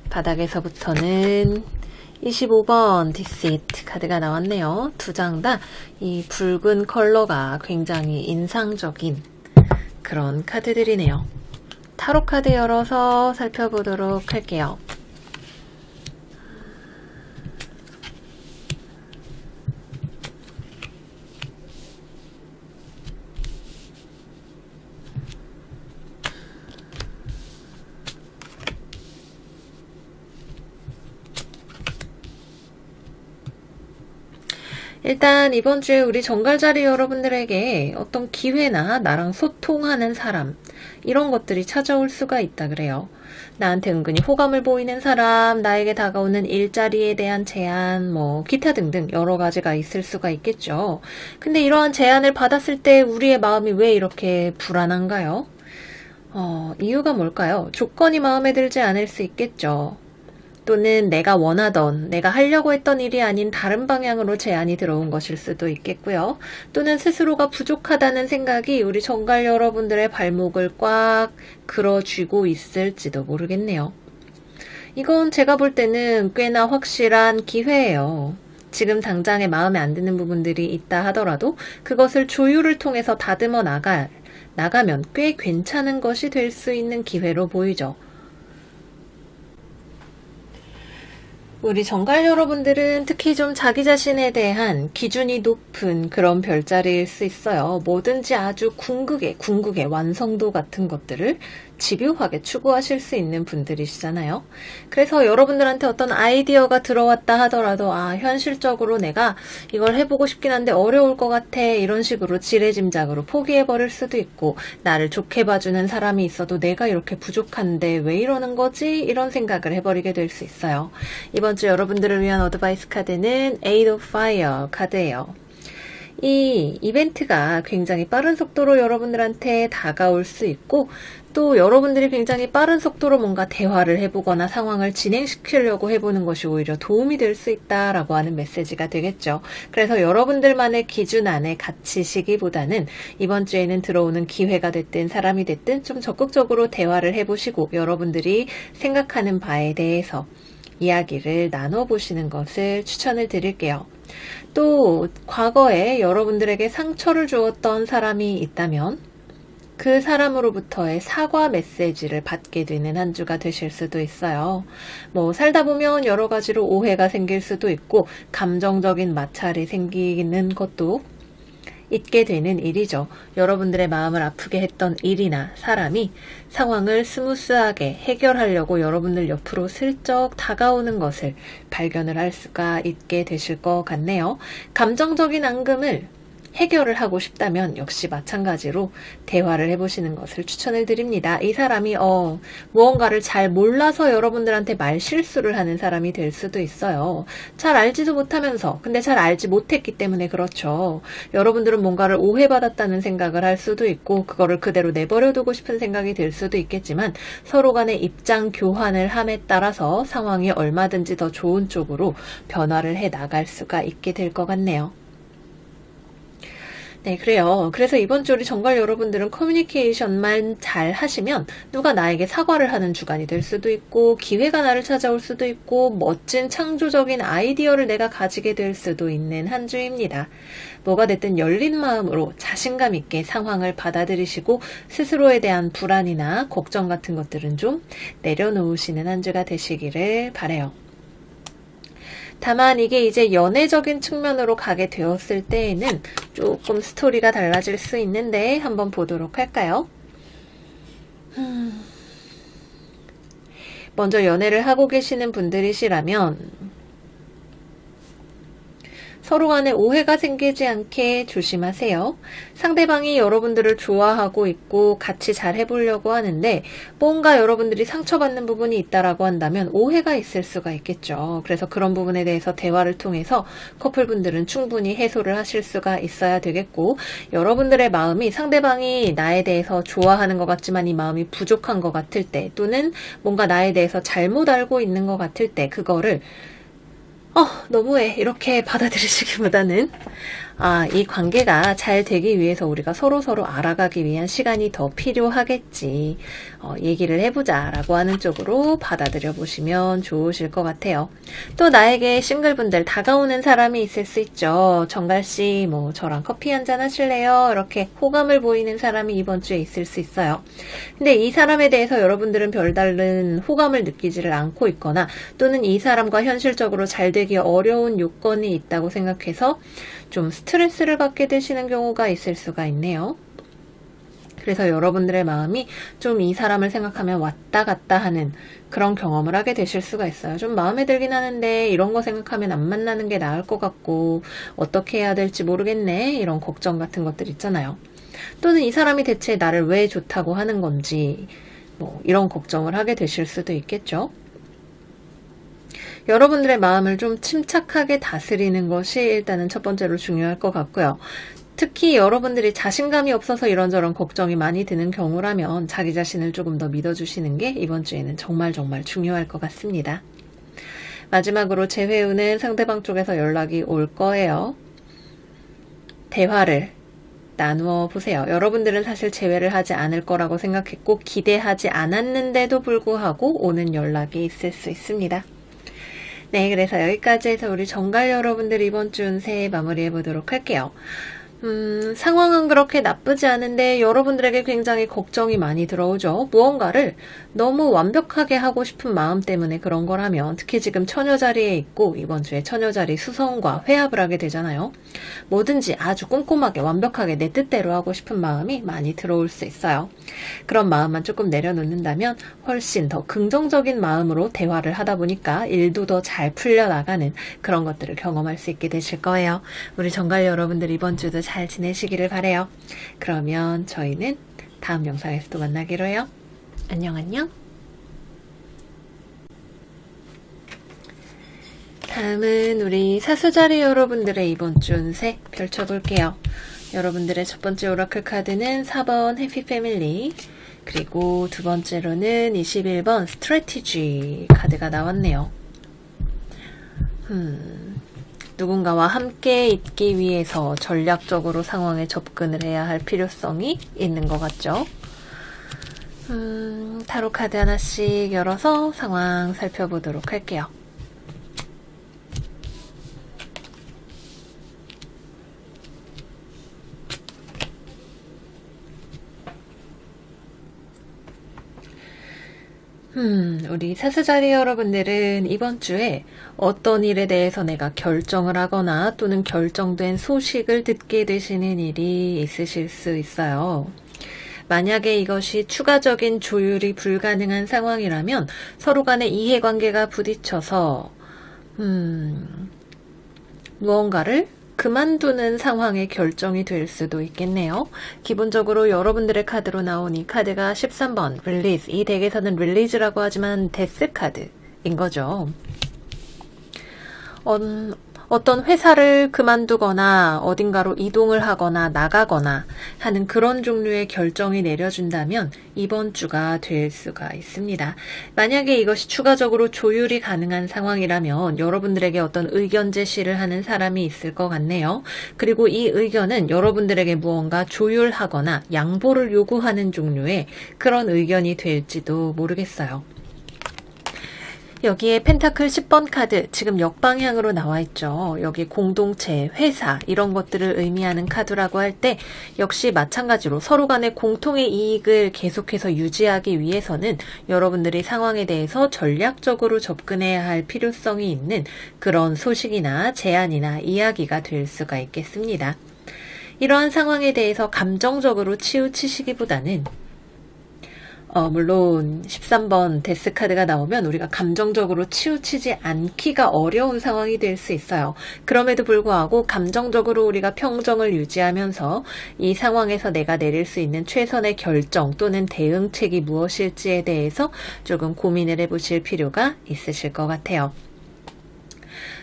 바닥에서부터는 25번 디시트 카드가 나왔네요. 두 장 다 이 붉은 컬러가 굉장히 인상적인 그런 카드들이네요. 타로 카드 열어서 살펴보도록 할게요. 일단 이번 주에 우리 정갈자리 여러분들에게 어떤 기회나 나랑 소통하는 사람, 이런 것들이 찾아올 수가 있다 그래요. 나한테 은근히 호감을 보이는 사람, 나에게 다가오는 일자리에 대한 제안, 뭐 기타 등등 여러 가지가 있을 수가 있겠죠. 근데 이러한 제안을 받았을 때 우리의 마음이 왜 이렇게 불안한가요? 이유가 뭘까요? 조건이 마음에 들지 않을 수 있겠죠. 또는 내가 원하던, 내가 하려고 했던 일이 아닌 다른 방향으로 제안이 들어온 것일 수도 있겠고요. 또는 스스로가 부족하다는 생각이 우리 정갈 여러분들의 발목을 꽉 끌어쥐고 있을지도 모르겠네요. 이건 제가 볼 때는 꽤나 확실한 기회예요. 지금 당장에 마음에 안 드는 부분들이 있다 하더라도 그것을 조율을 통해서 다듬어 나가면 꽤 괜찮은 것이 될 수 있는 기회로 보이죠. 우리 정갈 여러분들은 특히 좀 자기 자신에 대한 기준이 높은 그런 별자리일 수 있어요. 뭐든지 아주 궁극의 완성도 같은 것들을 집요하게 추구하실 수 있는 분들이시잖아요. 그래서 여러분들한테 어떤 아이디어가 들어왔다 하더라도 현실적으로 내가 이걸 해보고 싶긴 한데 어려울 것 같아, 이런 식으로 지레짐작으로 포기해버릴 수도 있고, 나를 좋게 봐주는 사람이 있어도 내가 이렇게 부족한데 왜 이러는 거지? 이런 생각을 해버리게 될 수 있어요. 이번 주 여러분들을 위한 어드바이스 카드는 Eight of Fire 카드예요. 이 이벤트가 굉장히 빠른 속도로 여러분들한테 다가올 수 있고, 또 여러분들이 굉장히 빠른 속도로 뭔가 대화를 해보거나 상황을 진행시키려고 해보는 것이 오히려 도움이 될 수 있다라고 하는 메시지가 되겠죠. 그래서 여러분들만의 기준 안에 갇히시기보다는 이번 주에는 들어오는 기회가 됐든 사람이 됐든 좀 적극적으로 대화를 해보시고 여러분들이 생각하는 바에 대해서 이야기를 나눠보시는 것을 추천을 드릴게요. 또 과거에 여러분들에게 상처를 주었던 사람이 있다면 그 사람으로부터의 사과 메시지를 받게 되는 한 주가 되실 수도 있어요. 뭐 살다 보면 여러 가지로 오해가 생길 수도 있고 감정적인 마찰이 생기는 것도 있게 되는 일이죠. 여러분들의 마음을 아프게 했던 일이나 사람이 상황을 스무스하게 해결하려고 여러분들 옆으로 슬쩍 다가오는 것을 발견을 할 수가 있게 되실 것 같네요. 감정적인 앙금을 해결을 하고 싶다면 역시 마찬가지로 대화를 해보시는 것을 추천을 드립니다. 이 사람이 무언가를 잘 몰라서 여러분들한테 말 실수를 하는 사람이 될 수도 있어요. 잘 알지도 못하면서, 근데 잘 알지 못했기 때문에 그렇죠. 여러분들은 뭔가를 오해받았다는 생각을 할 수도 있고 그거를 그대로 내버려두고 싶은 생각이 들 수도 있겠지만 서로 간의 입장 교환을 함에 따라서 상황이 얼마든지 더 좋은 쪽으로 변화를 해 나갈 수가 있게 될 것 같네요. 네, 그래요. 그래서 이번 주 우리 정말 여러분들은 커뮤니케이션만 잘 하시면 누가 나에게 사과를 하는 주간이 될 수도 있고 기회가 나를 찾아올 수도 있고 멋진 창조적인 아이디어를 내가 가지게 될 수도 있는 한 주입니다. 뭐가 됐든 열린 마음으로 자신감 있게 상황을 받아들이시고 스스로에 대한 불안이나 걱정 같은 것들은 좀 내려놓으시는 한 주가 되시기를 바라요. 다만 이게 이제 연애적인 측면으로 가게 되었을 때에는 조금 스토리가 달라질 수 있는데 한번 보도록 할까요? 먼저 연애를 하고 계시는 분들이시라면 서로 간에 오해가 생기지 않게 조심하세요. 상대방이 여러분들을 좋아하고 있고 같이 잘 해보려고 하는데 뭔가 여러분들이 상처받는 부분이 있다라고 한다면 오해가 있을 수가 있겠죠. 그래서 그런 부분에 대해서 대화를 통해서 커플분들은 충분히 해소를 하실 수가 있어야 되겠고 여러분들의 마음이 상대방이 나에 대해서 좋아하는 것 같지만 이 마음이 부족한 것 같을 때 또는 뭔가 나에 대해서 잘못 알고 있는 것 같을 때 그거를 너무해 이렇게 받아들이시기보다는 이 관계가 잘 되기 위해서 우리가 서로서로 알아가기 위한 시간이 더 필요하겠지. 얘기를 해보자 라고 하는 쪽으로 받아들여 보시면 좋으실 것 같아요. 또 나에게 싱글분들 다가오는 사람이 있을 수 있죠. 정갈씨 저랑 커피 한잔 하실래요? 이렇게 호감을 보이는 사람이 이번 주에 있을 수 있어요. 근데 이 사람에 대해서 여러분들은 별다른 호감을 느끼지를 않고 있거나 또는 이 사람과 현실적으로 잘 되기 어려운 요건이 있다고 생각해서 좀 스트레스를 받게 되시는 경우가 있을 수가 있네요. 그래서 여러분들의 마음이 좀 이 사람을 생각하면 왔다 갔다 하는 그런 경험을 하게 되실 수가 있어요. 좀 마음에 들긴 하는데 이런 거 생각하면 안 만나는 게 나을 것 같고 어떻게 해야 될지 모르겠네 이런 걱정 같은 것들 있잖아요. 또는 이 사람이 대체 나를 왜 좋다고 하는 건지 이런 걱정을 하게 되실 수도 있겠죠. 여러분들의 마음을 좀 침착하게 다스리는 것이 일단은 첫 번째로 중요할 것 같고요. 특히 여러분들이 자신감이 없어서 이런저런 걱정이 많이 드는 경우라면 자기 자신을 조금 더 믿어주시는 게 이번 주에는 정말 중요할 것 같습니다. 마지막으로 재회우는 상대방 쪽에서 연락이 올 거예요. 대화를 나누어 보세요. 여러분들은 사실 재회를 하지 않을 거라고 생각했고 기대하지 않았는데도 불구하고 오는 연락이 있을 수 있습니다. 네, 그래서 여기까지 해서 우리 정갈 여러분들 이번 주 운세 마무리해 보도록 할게요. 상황은 그렇게 나쁘지 않은데 여러분들에게 굉장히 걱정이 많이 들어오죠. 무언가를 너무 완벽하게 하고 싶은 마음 때문에 그런 거라면 특히 지금 처녀 자리에 있고 이번 주에 처녀 자리 수성과 회합을 하게 되잖아요. 뭐든지 아주 꼼꼼하게 완벽하게 내 뜻대로 하고 싶은 마음이 많이 들어올 수 있어요. 그런 마음만 조금 내려놓는다면 훨씬 더 긍정적인 마음으로 대화를 하다 보니까 일도 더 잘 풀려나가는 그런 것들을 경험할 수 있게 되실 거예요. 우리 정갈 여러분들 이번 주도 잘 지내시기를 바라요. 그러면 저희는 다음 영상에서 또 만나기로 해요. 안녕. 다음은 우리 사수자리 여러분들의 이번 주 운세 펼쳐볼게요. 여러분들의 첫 번째 오라클 카드는 4번 해피 패밀리, 그리고 두 번째로는 21번 스트래티지 카드가 나왔네요. 누군가와 함께 있기 위해서 전략적으로 상황에 접근을 해야 할 필요성이 있는 것 같죠. 타로 카드 하나씩 열어서 상황 살펴보도록 할게요. 우리 사수자리 여러분들은 이번 주에 어떤 일에 대해서 내가 결정을 하거나 또는 결정된 소식을 듣게 되시는 일이 있으실 수 있어요. 만약에 이것이 추가적인 조율이 불가능한 상황이라면 서로 간의 이해관계가 부딪혀서 무언가를 그만두는 상황의 결정이 될 수도 있겠네요. 기본적으로 여러분들의 카드로 나온 이 카드가 13번 릴리즈, 이 덱에서는 릴리즈라고 하지만 데스 카드인 거죠. 어떤 회사를 그만두거나 어딘가로 이동을 하거나 나가거나 하는 그런 종류의 결정이 내려준다면 이번 주가 될 수가 있습니다. 만약에 이것이 추가적으로 조율이 가능한 상황이라면 여러분들에게 어떤 의견 제시를 하는 사람이 있을 것 같네요. 그리고 이 의견은 여러분들에게 무언가 조율하거나 양보를 요구하는 종류의 그런 의견이 될지도 모르겠어요. 여기에 펜타클 10번 카드 지금 역방향으로 나와 있죠. 여기 공동체, 회사 이런 것들을 의미하는 카드라고 할 때 역시 마찬가지로 서로 간의 공통의 이익을 계속해서 유지하기 위해서는 여러분들이 상황에 대해서 전략적으로 접근해야 할 필요성이 있는 그런 소식이나 제안이나 이야기가 될 수가 있겠습니다. 이러한 상황에 대해서 감정적으로 치우치시기보다는 물론 13번 데스카드가 나오면 우리가 감정적으로 치우치지 않기가 어려운 상황이 될 수 있어요. 그럼에도 불구하고 감정적으로 우리가 평정을 유지하면서 이 상황에서 내가 내릴 수 있는 최선의 결정 또는 대응책이 무엇일지에 대해서 조금 고민을 해보실 필요가 있으실 것 같아요.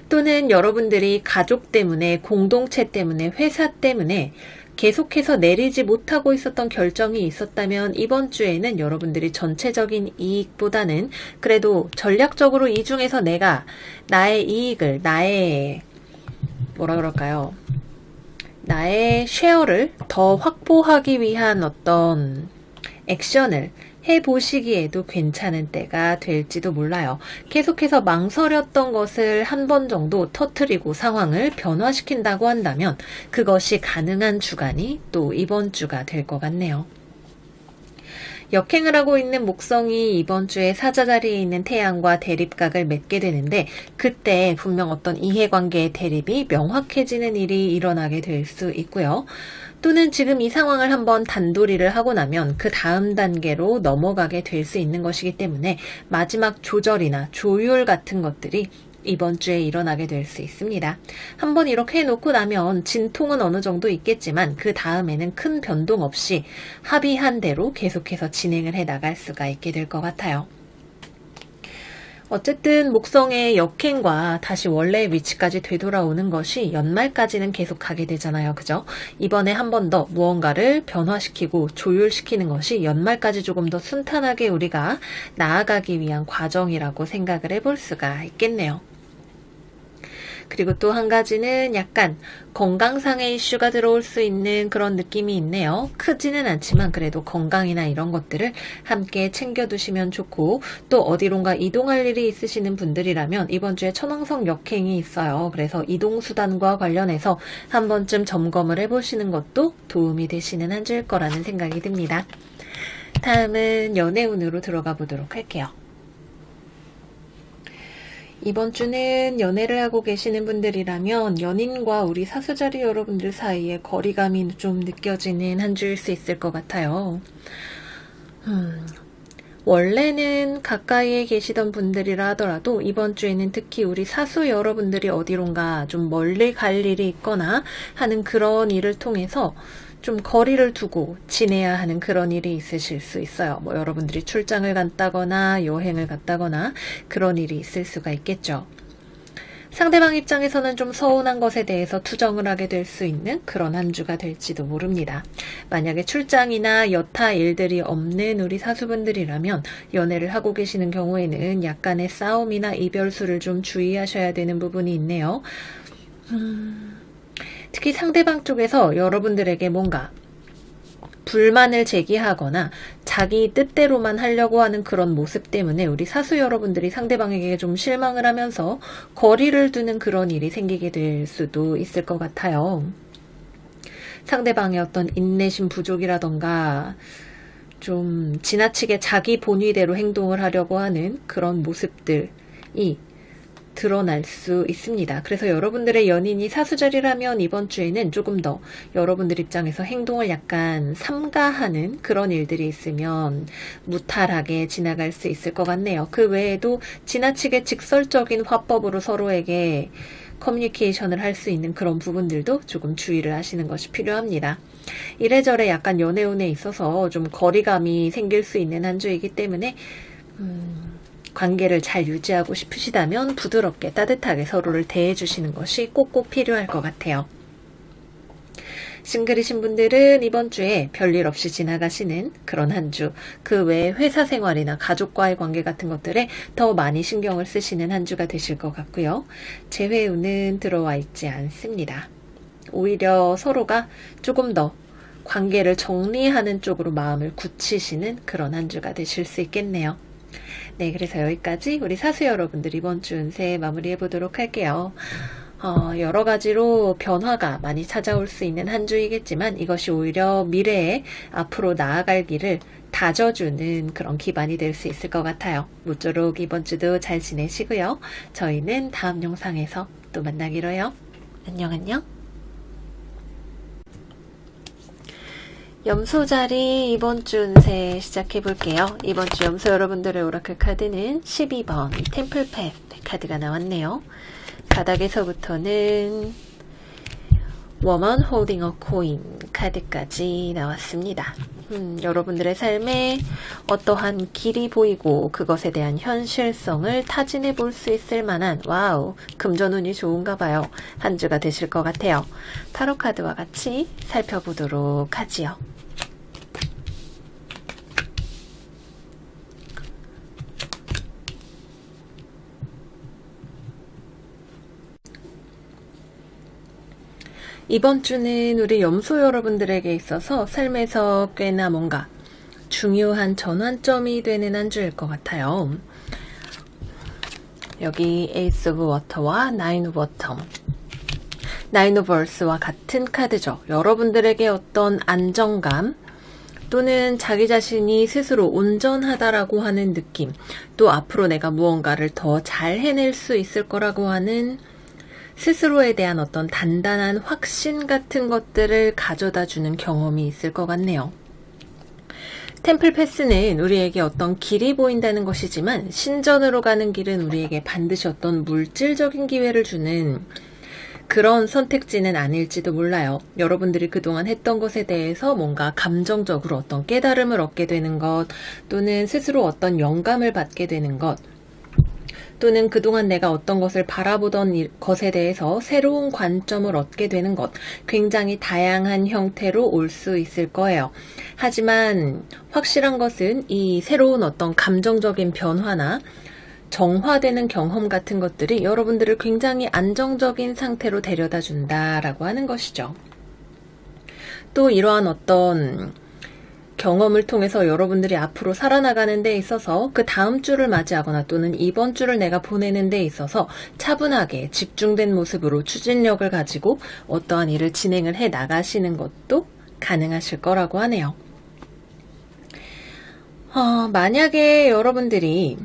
또는 여러분들이 가족 때문에, 공동체 때문에, 회사 때문에 계속해서 내리지 못하고 있었던 결정이 있었다면 이번 주에는 여러분들이 전체적인 이익보다는 그래도 전략적으로 이 중에서 내가 나의 이익을, 나의 쉐어를 더 확보하기 위한 어떤 액션을 해보시기에도 괜찮은 때가 될지도 몰라요. 계속해서 망설였던 것을 한 번 정도 터뜨리고 상황을 변화시킨다고 한다면 그것이 가능한 주간이 또 이번 주가 될 것 같네요. 역행을 하고 있는 목성이 이번 주에 사자 자리에 있는 태양과 대립각을 맺게 되는데 그때 분명 어떤 이해관계의 대립이 명확해지는 일이 일어나게 될 수 있고요. 또는 지금 이 상황을 한번 단도리를 하고 나면 그 다음 단계로 넘어가게 될 수 있는 것이기 때문에 마지막 조절이나 조율 같은 것들이 이번 주에 일어나게 될 수 있습니다. 한번 이렇게 해놓고 나면 진통은 어느 정도 있겠지만 그 다음에는 큰 변동 없이 합의한 대로 계속해서 진행을 해 나갈 수가 있게 될 것 같아요. 어쨌든 목성의 역행과 다시 원래의 위치까지 되돌아오는 것이 연말까지는 계속 가게 되잖아요. 그죠? 이번에 한 번 더 무언가를 변화시키고 조율시키는 것이 연말까지 조금 더 순탄하게 우리가 나아가기 위한 과정이라고 생각을 해볼 수가 있겠네요. 그리고 또 한 가지는 약간 건강상의 이슈가 들어올 수 있는 그런 느낌이 있네요. 크지는 않지만 그래도 건강이나 이런 것들을 함께 챙겨두시면 좋고 또 어디론가 이동할 일이 있으시는 분들이라면 이번 주에 천왕성 역행이 있어요. 그래서 이동수단과 관련해서 한 번쯤 점검을 해보시는 것도 도움이 되시는 한 주일 거라는 생각이 듭니다. 다음은 연애운으로 들어가 보도록 할게요. 이번 주는 연애를 하고 계시는 분들이라면 연인과 우리 사수자리 여러분들 사이에 거리감이 좀 느껴지는 한 주일 수 있을 것 같아요. 원래는 가까이에 계시던 분들이라 하더라도 이번 주에는 특히 우리 사수 여러분들이 어디론가 좀 멀리 갈 일이 있거나 하는 그런 일을 통해서 좀 거리를 두고 지내야 하는 그런 일이 있으실 수 있어요. 뭐 여러분들이 출장을 갔다거나 여행을 갔다거나 그런 일이 있을 수가 있겠죠. 상대방 입장에서는 좀 서운한 것에 대해서 투정을 하게 될 수 있는 그런 한 주가 될지도 모릅니다. 만약에 출장이나 여타 일들이 없는 우리 사수분들이라면 연애를 하고 계시는 경우에는 약간의 싸움이나 이별수를 좀 주의하셔야 되는 부분이 있네요. 특히 상대방 쪽에서 여러분들에게 뭔가 불만을 제기하거나 자기 뜻대로만 하려고 하는 그런 모습 때문에 우리 사수 여러분들이 상대방에게 좀 실망을 하면서 거리를 두는 그런 일이 생기게 될 수도 있을 것 같아요. 상대방의 어떤 인내심 부족이라던가 좀 지나치게 자기 본위대로 행동을 하려고 하는 그런 모습들이 드러날 수 있습니다. 그래서 여러분들의 연인이 사수자리라면 이번 주에는 조금 더 여러분들 입장에서 행동을 약간 삼가하는 그런 일들이 있으면 무탈하게 지나갈 수 있을 것 같네요. 그 외에도 지나치게 직설적인 화법으로 서로에게 커뮤니케이션을 할 수 있는 그런 부분들도 조금 주의를 하시는 것이 필요합니다. 이래저래 약간 연애운에 있어서 좀 거리감이 생길 수 있는 한 주이기 때문에 관계를 잘 유지하고 싶으시다면 부드럽게 따뜻하게 서로를 대해주시는 것이 꼭꼭 필요할 것 같아요. 싱글이신 분들은 이번 주에 별일 없이 지나가시는 그런 한 주, 그 외에 회사 생활이나 가족과의 관계 같은 것들에 더 많이 신경을 쓰시는 한 주가 되실 것 같고요. 재회운은 들어와 있지 않습니다. 오히려 서로가 조금 더 관계를 정리하는 쪽으로 마음을 굳히시는 그런 한 주가 되실 수 있겠네요. 네, 그래서 여기까지 우리 사수 여러분들 이번 주 운세 마무리해 보도록 할게요. 여러 가지로 변화가 많이 찾아올 수 있는 한 주이겠지만 이것이 오히려 미래에 앞으로 나아갈 길을 다져주는 그런 기반이 될 수 있을 것 같아요. 모쪼록 이번 주도 잘 지내시고요. 저희는 다음 영상에서 또 만나기로 해요. 안녕 안녕. 염소자리 이번 주 운세 시작해 볼게요. 이번 주 염소 여러분들의 오라클 카드는 12번 템플팻 카드가 나왔네요. 바닥에서부터는 Woman Holding a Coin 카드까지 나왔습니다. 여러분들의 삶에 어떠한 길이 보이고 그것에 대한 현실성을 타진해 볼 수 있을 만한 와우 금전운이 좋은가 봐요. 한 주가 되실 것 같아요. 타로 카드와 같이 살펴보도록 하지요. 이번 주는 우리 염소 여러분들에게 있어서 삶에서 꽤나 뭔가 중요한 전환점이 되는 한 주일 것 같아요. 여기 에이스 오브 워터와 나인 오브 워텀, 나인 오브 얼스와 같은 카드죠. 여러분들에게 어떤 안정감 또는 자기 자신이 스스로 온전하다라고 하는 느낌, 또 앞으로 내가 무언가를 더 잘 해낼 수 있을 거라고 하는 스스로에 대한 어떤 단단한 확신 같은 것들을 가져다 주는 경험이 있을 것 같네요. 템플패스는 우리에게 어떤 길이 보인다는 것이지만 신전으로 가는 길은 우리에게 반드시 어떤 물질적인 기회를 주는 그런 선택지는 아닐지도 몰라요. 여러분들이 그동안 했던 것에 대해서 뭔가 감정적으로 어떤 깨달음을 얻게 되는 것, 또는 스스로 어떤 영감을 받게 되는 것, 또는 그동안 내가 어떤 것을 바라보던 것에 대해서 새로운 관점을 얻게 되는 것, 굉장히 다양한 형태로 올 수 있을 거예요. 하지만 확실한 것은 이 새로운 어떤 감정적인 변화나 정화되는 경험 같은 것들이 여러분들을 굉장히 안정적인 상태로 데려다 준다라고 하는 것이죠. 또 이러한 어떤 경험을 통해서 여러분들이 앞으로 살아나가는 데 있어서 그 다음 주를 맞이하거나 또는 이번 주를 내가 보내는 데 있어서 차분하게 집중된 모습으로 추진력을 가지고 어떠한 일을 진행을 해 나가시는 것도 가능하실 거라고 하네요. 만약에 여러분들이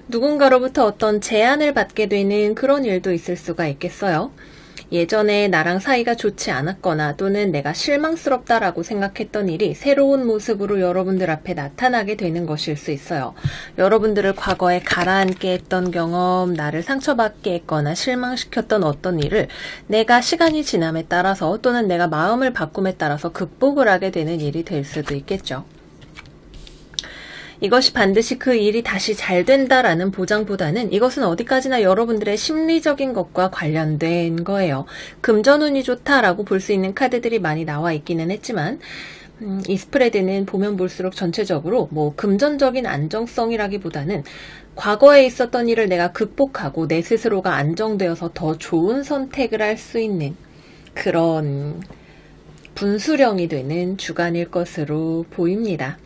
누군가로부터 어떤 제안을 받게 되는 그런 일도 있을 수가 있겠어요. 예전에 나랑 사이가 좋지 않았거나 또는 내가 실망스럽다라고 생각했던 일이 새로운 모습으로 여러분들 앞에 나타나게 되는 것일 수 있어요. 여러분들을 과거에 가라앉게 했던 경험, 나를 상처받게 했거나 실망시켰던 어떤 일을 내가 시간이 지남에 따라서 또는 내가 마음을 바꿈에 따라서 극복을 하게 되는 일이 될 수도 있겠죠. 이것이 반드시 그 일이 다시 잘 된다라는 보장보다는 이것은 어디까지나 여러분들의 심리적인 것과 관련된 거예요. 금전운이 좋다라고 볼 수 있는 카드들이 많이 나와 있기는 했지만 이 스프레드는 보면 볼수록 전체적으로 뭐 금전적인 안정성이라기보다는 과거에 있었던 일을 내가 극복하고 내 스스로가 안정되어서 더 좋은 선택을 할 수 있는 그런 분수령이 되는 주간일 것으로 보입니다.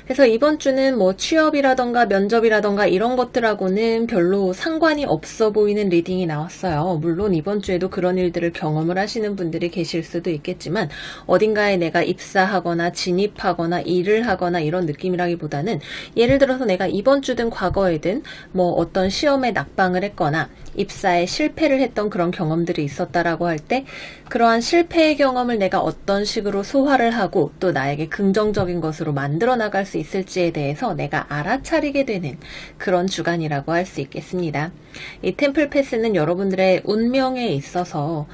그래서 이번 주는 뭐 취업이라던가 면접이라던가 이런 것들하고는 별로 상관이 없어 보이는 리딩이 나왔어요. 물론 이번 주에도 그런 일들을 경험을 하시는 분들이 계실 수도 있겠지만 어딘가에 내가 입사하거나 진입하거나 일을 하거나 이런 느낌이라기보다는 예를 들어서 내가 이번 주든 과거에든 뭐 어떤 시험에 낙방을 했거나 입사에 실패를 했던 그런 경험들이 있었다라고 할 때 그러한 실패의 경험을 내가 어떤 식으로 소화를 하고 또 나에게 긍정적인 것으로 만들어 나갈 수 있을지에 대해서 내가 알아차리게 되는 그런 주간이라고 할 수 있겠습니다. 이 템플 패스는 여러분들의 운명에 있어서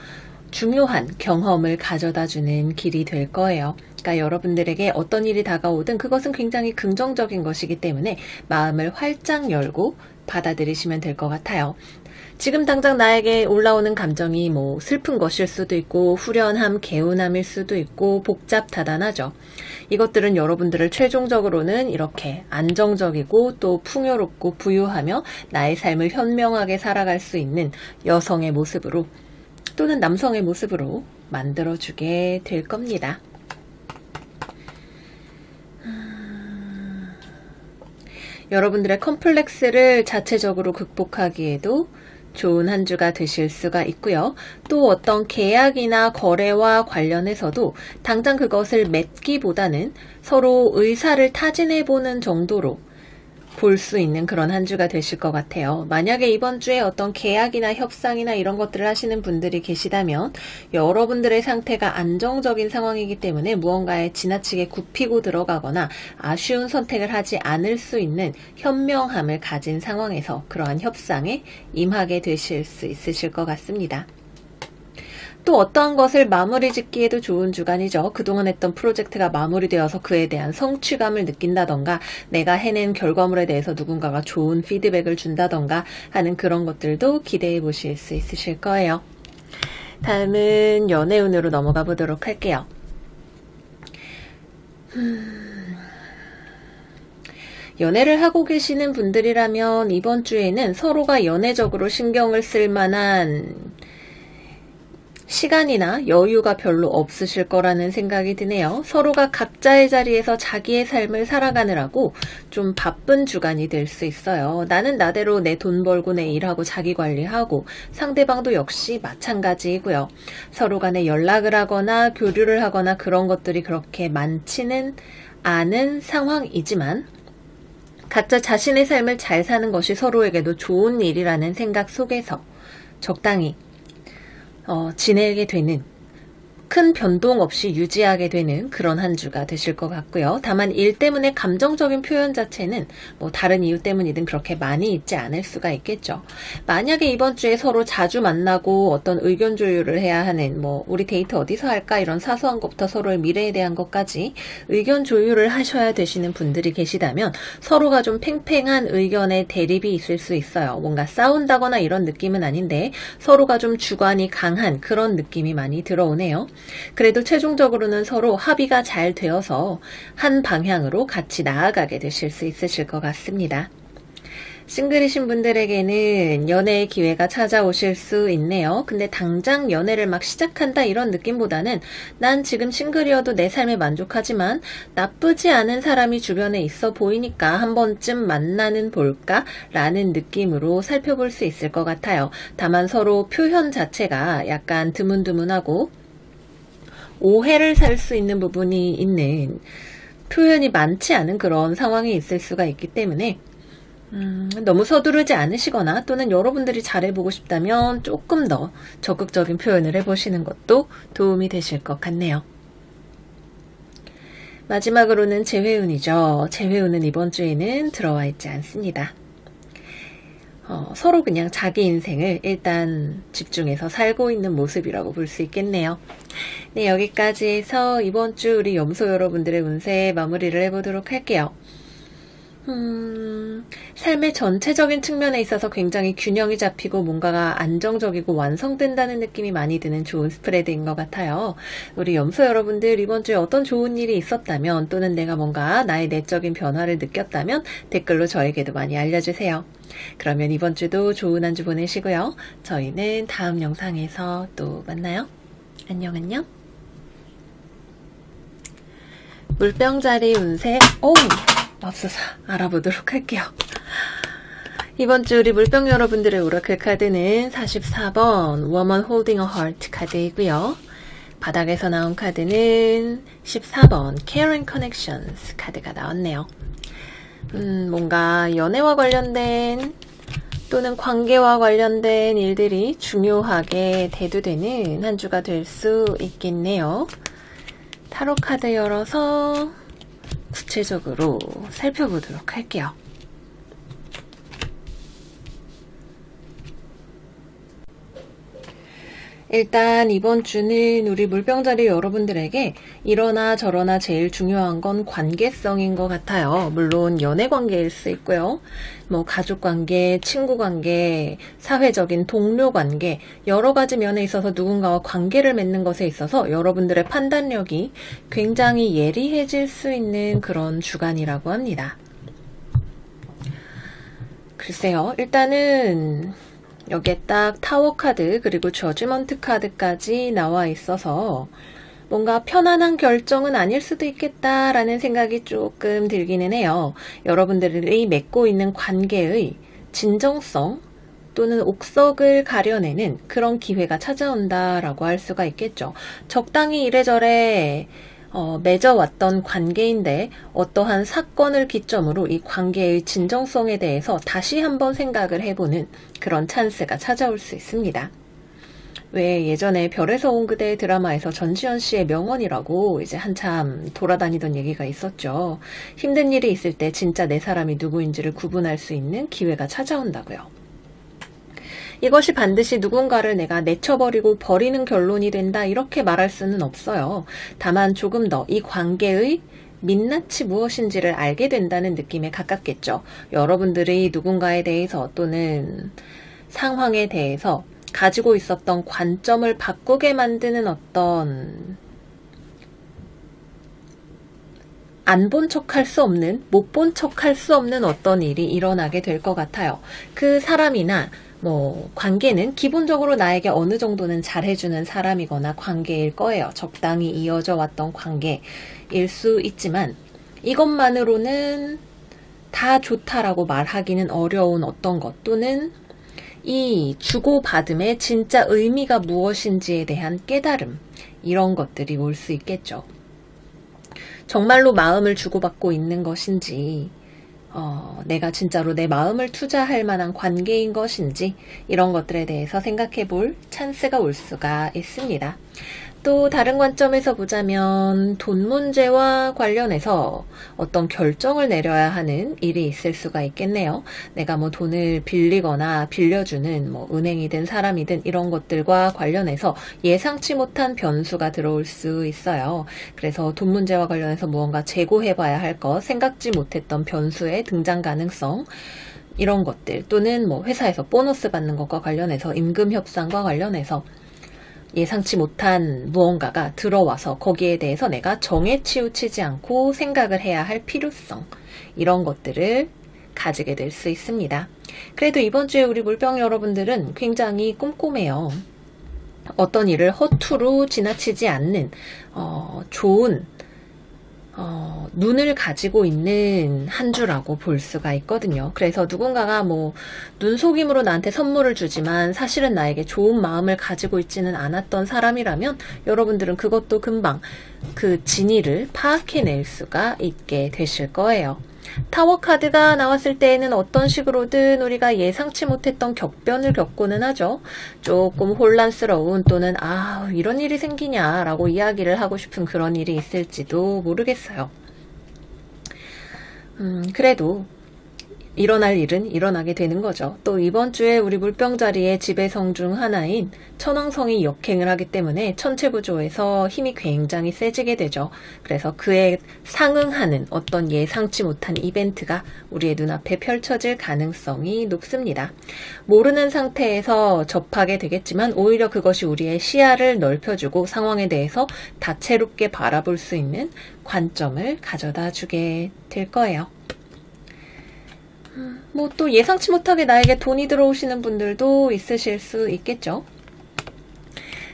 중요한 경험을 가져다주는 길이 될 거예요. 그러니까 여러분들에게 어떤 일이 다가오든 그것은 굉장히 긍정적인 것이기 때문에 마음을 활짝 열고 받아들이시면 될 것 같아요. 지금 당장 나에게 올라오는 감정이 뭐 슬픈 것일 수도 있고 후련함, 개운함일 수도 있고 복잡다단하죠. 이것들은 여러분들을 최종적으로는 이렇게 안정적이고 또 풍요롭고 부유하며 나의 삶을 현명하게 살아갈 수 있는 여성의 모습으로 또는 남성의 모습으로 만들어주게 될 겁니다. 여러분들의 컴플렉스를 자체적으로 극복하기에도 좋은 한 주가 되실 수가 있고요. 또 어떤 계약이나 거래와 관련해서도 당장 그것을 맺기보다는 서로 의사를 타진해보는 정도로 볼 수 있는 그런 한 주가 되실 것 같아요. 만약에 이번 주에 어떤 계약이나 협상이나 이런 것들을 하시는 분들이 계시다면 여러분들의 상태가 안정적인 상황이기 때문에 무언가에 지나치게 굽히고 들어가거나 아쉬운 선택을 하지 않을 수 있는 현명함을 가진 상황에서 그러한 협상에 임하게 되실 수 있으실 것 같습니다. 또 어떠한 것을 마무리 짓기에도 좋은 주간이죠. 그동안 했던 프로젝트가 마무리되어서 그에 대한 성취감을 느낀다던가 내가 해낸 결과물에 대해서 누군가가 좋은 피드백을 준다던가 하는 그런 것들도 기대해 보실 수 있으실 거예요. 다음은 연애운으로 넘어가 보도록 할게요. 연애를 하고 계시는 분들이라면 이번 주에는 서로가 연애적으로 신경을 쓸 만한 시간이나 여유가 별로 없으실 거라는 생각이 드네요. 서로가 각자의 자리에서 자기의 삶을 살아가느라고 좀 바쁜 주간이 될 수 있어요. 나는 나대로 내 돈 벌고 내 일하고 자기 관리하고 상대방도 역시 마찬가지이고요. 서로 간에 연락을 하거나 교류를 하거나 그런 것들이 그렇게 많지는 않은 상황이지만 각자 자신의 삶을 잘 사는 것이 서로에게도 좋은 일이라는 생각 속에서 적당히 지내게 되는 큰 변동 없이 유지하게 되는 그런 한 주가 되실 것 같고요. 다만 일 때문에 감정적인 표현 자체는 뭐 다른 이유 때문이든 그렇게 많이 있지 않을 수가 있겠죠. 만약에 이번 주에 서로 자주 만나고 어떤 의견 조율을 해야 하는 뭐 우리 데이트 어디서 할까 이런 사소한 것부터 서로의 미래에 대한 것까지 의견 조율을 하셔야 되시는 분들이 계시다면 서로가 좀 팽팽한 의견의 대립이 있을 수 있어요. 뭔가 싸운다거나 이런 느낌은 아닌데 서로가 좀 주관이 강한 그런 느낌이 많이 들어오네요. 그래도 최종적으로는 서로 합의가 잘 되어서 한 방향으로 같이 나아가게 되실 수 있으실 것 같습니다. 싱글이신 분들에게는 연애의 기회가 찾아오실 수 있네요. 근데 당장 연애를 막 시작한다 이런 느낌보다는 난 지금 싱글이어도 내 삶에 만족하지만 나쁘지 않은 사람이 주변에 있어 보이니까 한 번쯤 만나는 볼까? 라는 느낌으로 살펴볼 수 있을 것 같아요. 다만 서로 표현 자체가 약간 드문드문하고 오해를 살 수 있는 부분이 있는 표현이 많지 않은 그런 상황이 있을 수가 있기 때문에 너무 서두르지 않으시거나 또는 여러분들이 잘해보고 싶다면 조금 더 적극적인 표현을 해보시는 것도 도움이 되실 것 같네요. 마지막으로는 재회운이죠. 재회운은 이번 주에는 들어와 있지 않습니다. 서로 그냥 자기 인생을 일단 집중해서 살고 있는 모습이라고 볼 수 있겠네요. 네, 여기까지 해서 이번 주 우리 염소 여러분들의 운세 마무리를 해보도록 할게요. 삶의 전체적인 측면에 있어서 굉장히 균형이 잡히고 뭔가가 안정적이고 완성된다는 느낌이 많이 드는 좋은 스프레드인 것 같아요. 우리 염소 여러분들 이번 주에 어떤 좋은 일이 있었다면 또는 내가 뭔가 나의 내적인 변화를 느꼈다면 댓글로 저에게도 많이 알려주세요. 그러면 이번 주도 좋은 한 주 보내시고요. 저희는 다음 영상에서 또 만나요. 안녕 안녕. 물병자리 운세 맙소사 알아보도록 할게요. 이번 주 우리 물병 여러분들의 오라클 카드는 44번 Woman Holding a Heart 카드이고요. 바닥에서 나온 카드는 14번 Caring Connections 카드가 나왔네요. 뭔가 연애와 관련된 또는 관계와 관련된 일들이 중요하게 대두되는 한 주가 될 수 있겠네요. 타로 카드 열어서 구체적으로 살펴보도록 할게요. 일단 이번 주는 우리 물병자리 여러분들에게 이러나 저러나 제일 중요한 건 관계성인 것 같아요. 물론 연애 관계일 수 있고요. 뭐 가족 관계, 친구 관계, 사회적인 동료 관계, 여러 가지 면에 있어서 누군가와 관계를 맺는 것에 있어서 여러분들의 판단력이 굉장히 예리해질 수 있는 그런 주간이라고 합니다. 글쎄요, 일단은 여기에 딱 타워 카드 그리고 저지먼트 카드까지 나와 있어서 뭔가 편안한 결정은 아닐 수도 있겠다라는 생각이 조금 들기는 해요. 여러분들이 맺고 있는 관계의 진정성 또는 옥석을 가려내는 그런 기회가 찾아온다라고 할 수가 있겠죠. 적당히 이래저래 맺어왔던 관계인데 어떠한 사건을 기점으로 이 관계의 진정성에 대해서 다시 한번 생각을 해보는 그런 찬스가 찾아올 수 있습니다. 왜 예전에 별에서 온 그대 드라마에서 전지현 씨의 명언이라고 이제 한참 돌아다니던 얘기가 있었죠. 힘든 일이 있을 때 진짜 내 사람이 누구인지를 구분할 수 있는 기회가 찾아온다고요. 이것이 반드시 누군가를 내가 내쳐버리고 버리는 결론이 된다 이렇게 말할 수는 없어요. 다만 조금 더 이 관계의 민낯이 무엇인지를 알게 된다는 느낌에 가깝겠죠. 여러분들이 누군가에 대해서 또는 상황에 대해서 가지고 있었던 관점을 바꾸게 만드는 어떤 안 본 척할 수 없는, 못 본 척할 수 없는 어떤 일이 일어나게 될 것 같아요. 그 사람이나 뭐 관계는 기본적으로 나에게 어느 정도는 잘해주는 사람이거나 관계일 거예요. 적당히 이어져 왔던 관계일 수 있지만 이것만으로는 다 좋다라고 말하기는 어려운 어떤 것 또는 이 주고받음의 진짜 의미가 무엇인지에 대한 깨달음 이런 것들이 올 수 있겠죠. 정말로 마음을 주고받고 있는 것인지 내가 진짜로 내 마음을 투자할 만한 관계인 것인지 이런 것들에 대해서 생각해 볼 찬스가 올 수가 있습니다. 또 다른 관점에서 보자면 돈 문제와 관련해서 어떤 결정을 내려야 하는 일이 있을 수가 있겠네요. 내가 뭐 돈을 빌리거나 빌려주는 뭐 은행이든 사람이든 이런 것들과 관련해서 예상치 못한 변수가 들어올 수 있어요. 그래서 돈 문제와 관련해서 무언가 재고해봐야 할 것, 생각지 못했던 변수의 등장 가능성 이런 것들 또는 뭐 회사에서 보너스 받는 것과 관련해서 임금 협상과 관련해서 예상치 못한 무언가가 들어와서 거기에 대해서 내가 정에 치우치지 않고 생각을 해야 할 필요성 이런 것들을 가지게 될 수 있습니다. 그래도 이번 주에 우리 물병 여러분들은 굉장히 꼼꼼해요. 어떤 일을 허투루 지나치지 않는 좋은 눈을 가지고 있는 한 주라고 볼 수가 있거든요. 그래서 누군가가 뭐 눈속임으로 나한테 선물을 주지만 사실은 나에게 좋은 마음을 가지고 있지는 않았던 사람이라면 여러분들은 그것도 금방 그 진위를 파악해낼 수가 있게 되실 거예요. 타워 카드가 나왔을 때에는 어떤 식으로든 우리가 예상치 못했던 격변을 겪고는 하죠. 조금 혼란스러운 또는 이런 일이 생기냐 라고 이야기를 하고 싶은 그런 일이 있을지도 모르겠어요. 그래도 일어날 일은 일어나게 되는 거죠. 또 이번 주에 우리 물병자리의 지배성 중 하나인 천왕성이 역행을 하기 때문에 천체구조에서 힘이 굉장히 세지게 되죠. 그래서 그에 상응하는 어떤 예상치 못한 이벤트가 우리의 눈앞에 펼쳐질 가능성이 높습니다. 모르는 상태에서 접하게 되겠지만 오히려 그것이 우리의 시야를 넓혀주고 상황에 대해서 다채롭게 바라볼 수 있는 관점을 가져다 주게 될 거예요. 뭐 또 예상치 못하게 나에게 돈이 들어오시는 분들도 있으실 수 있겠죠.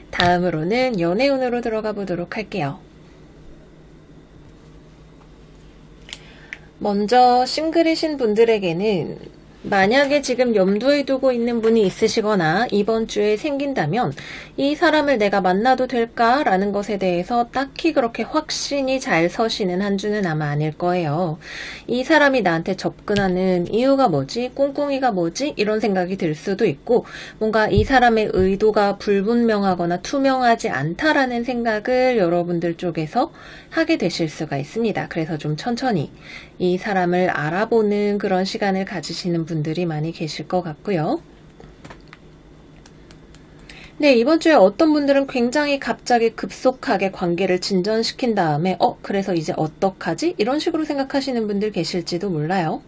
다음으로는 연애운으로 들어가 보도록 할게요. 먼저 싱글이신 분들에게는 만약에 지금 염두에 두고 있는 분이 있으시거나 이번 주에 생긴다면 이 사람을 내가 만나도 될까라는 것에 대해서 딱히 그렇게 확신이 잘 서시는 한 주는 아마 아닐 거예요. 이 사람이 나한테 접근하는 이유가 뭐지? 꿍꿍이가 뭐지? 이런 생각이 들 수도 있고 뭔가 이 사람의 의도가 불분명하거나 투명하지 않다라는 생각을 여러분들 쪽에서 하게 되실 수가 있습니다. 그래서 좀 천천히 이 사람을 알아보는 그런 시간을 가지시는 분들이 많이 계실 것 같고요. 네, 이번 주에 어떤 분들은 굉장히 갑자기 급속하게 관계를 진전시킨 다음에 그래서 이제 어떡하지? 이런 식으로 생각하시는 분들 계실지도 몰라요.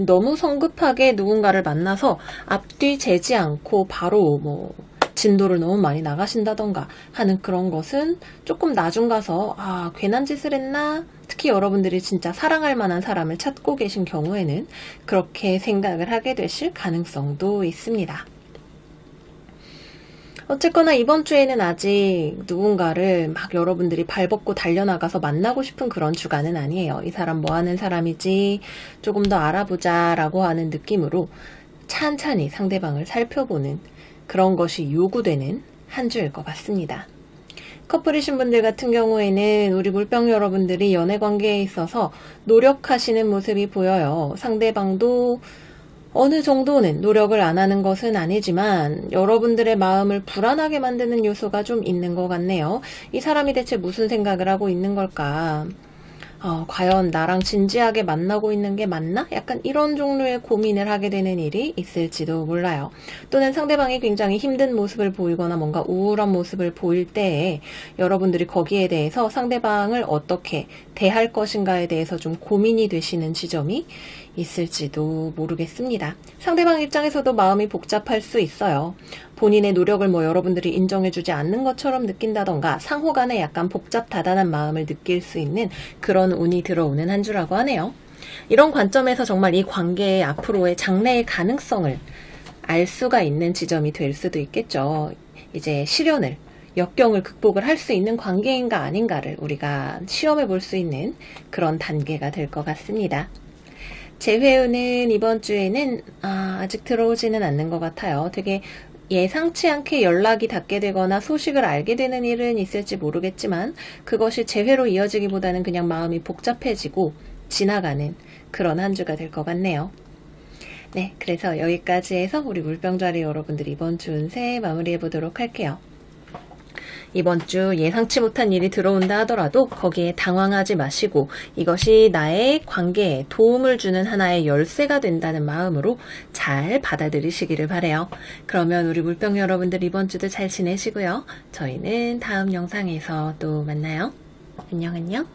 너무 성급하게 누군가를 만나서 앞뒤 재지 않고 바로 진도를 너무 많이 나가신다던가 하는 그런 것은 조금 나중 가서 괜한 짓을 했나? 특히 여러분들이 진짜 사랑할 만한 사람을 찾고 계신 경우에는 그렇게 생각을 하게 되실 가능성도 있습니다. 어쨌거나 이번 주에는 아직 누군가를 막 여러분들이 발벗고 달려나가서 만나고 싶은 그런 주간은 아니에요. 이 사람 뭐 하는 사람이지 조금 더 알아보자 라고 하는 느낌으로 찬찬히 상대방을 살펴보는 그런 것이 요구되는 한 주일 것 같습니다. 커플이신 분들 같은 경우에는 우리 물병 여러분들이 연애 관계에 있어서 노력하시는 모습이 보여요. 상대방도 어느 정도는 노력을 안 하는 것은 아니지만 여러분들의 마음을 불안하게 만드는 요소가 좀 있는 것 같네요. 이 사람이 대체 무슨 생각을 하고 있는 걸까? 과연 나랑 진지하게 만나고 있는 게 맞나? 약간 이런 종류의 고민을 하게 되는 일이 있을지도 몰라요. 또는 상대방이 굉장히 힘든 모습을 보이거나 뭔가 우울한 모습을 보일 때에 여러분들이 거기에 대해서 상대방을 어떻게 대할 것인가에 대해서 좀 고민이 되시는 지점이 있을지도 모르겠습니다. 상대방 입장에서도 마음이 복잡할 수 있어요. 본인의 노력을 여러분들이 인정해주지 않는 것처럼 느낀다던가 상호 간에 약간 복잡다단한 마음을 느낄 수 있는 그런 운이 들어오는 한 주라고 하네요. 이런 관점에서 정말 이 관계의 앞으로의 장래의 가능성을 알 수가 있는 지점이 될 수도 있겠죠. 이제 시련을 역경을 극복을 할 수 있는 관계인가 아닌가를 우리가 시험해 볼 수 있는 그런 단계가 될 것 같습니다. 재회운은 이번 주에는 아직 들어오지는 않는 것 같아요. 되게 예상치 않게 연락이 닿게 되거나 소식을 알게 되는 일은 있을지 모르겠지만 그것이 재회로 이어지기보다는 그냥 마음이 복잡해지고 지나가는 그런 한 주가 될 것 같네요. 네, 그래서 여기까지 해서 우리 물병자리 여러분들 이번 주 운세 마무리해 보도록 할게요. 이번 주 예상치 못한 일이 들어온다 하더라도 거기에 당황하지 마시고 이것이 나의 관계에 도움을 주는 하나의 열쇠가 된다는 마음으로 잘 받아들이시기를 바라요. 그러면 우리 물병 여러분들 이번 주도 잘 지내시고요. 저희는 다음 영상에서 또 만나요. 안녕.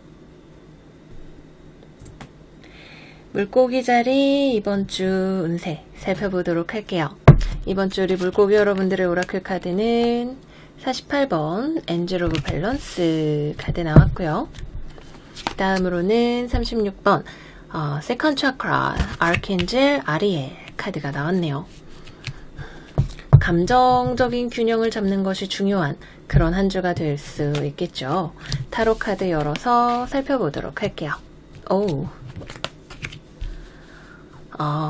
물고기 자리 이번 주 운세 살펴보도록 할게요. 이번 주 우리 물고기 여러분들의 오라클 카드는 48번 엔젤 오브 밸런스 카드 나왔고요. 다음으로는 36번 세컨드 차크라 아르켄젤 아리엘 카드가 나왔네요. 감정적인 균형을 잡는 것이 중요한 그런 한 주가 될 수 있겠죠. 타로 카드 열어서 살펴보도록 할게요.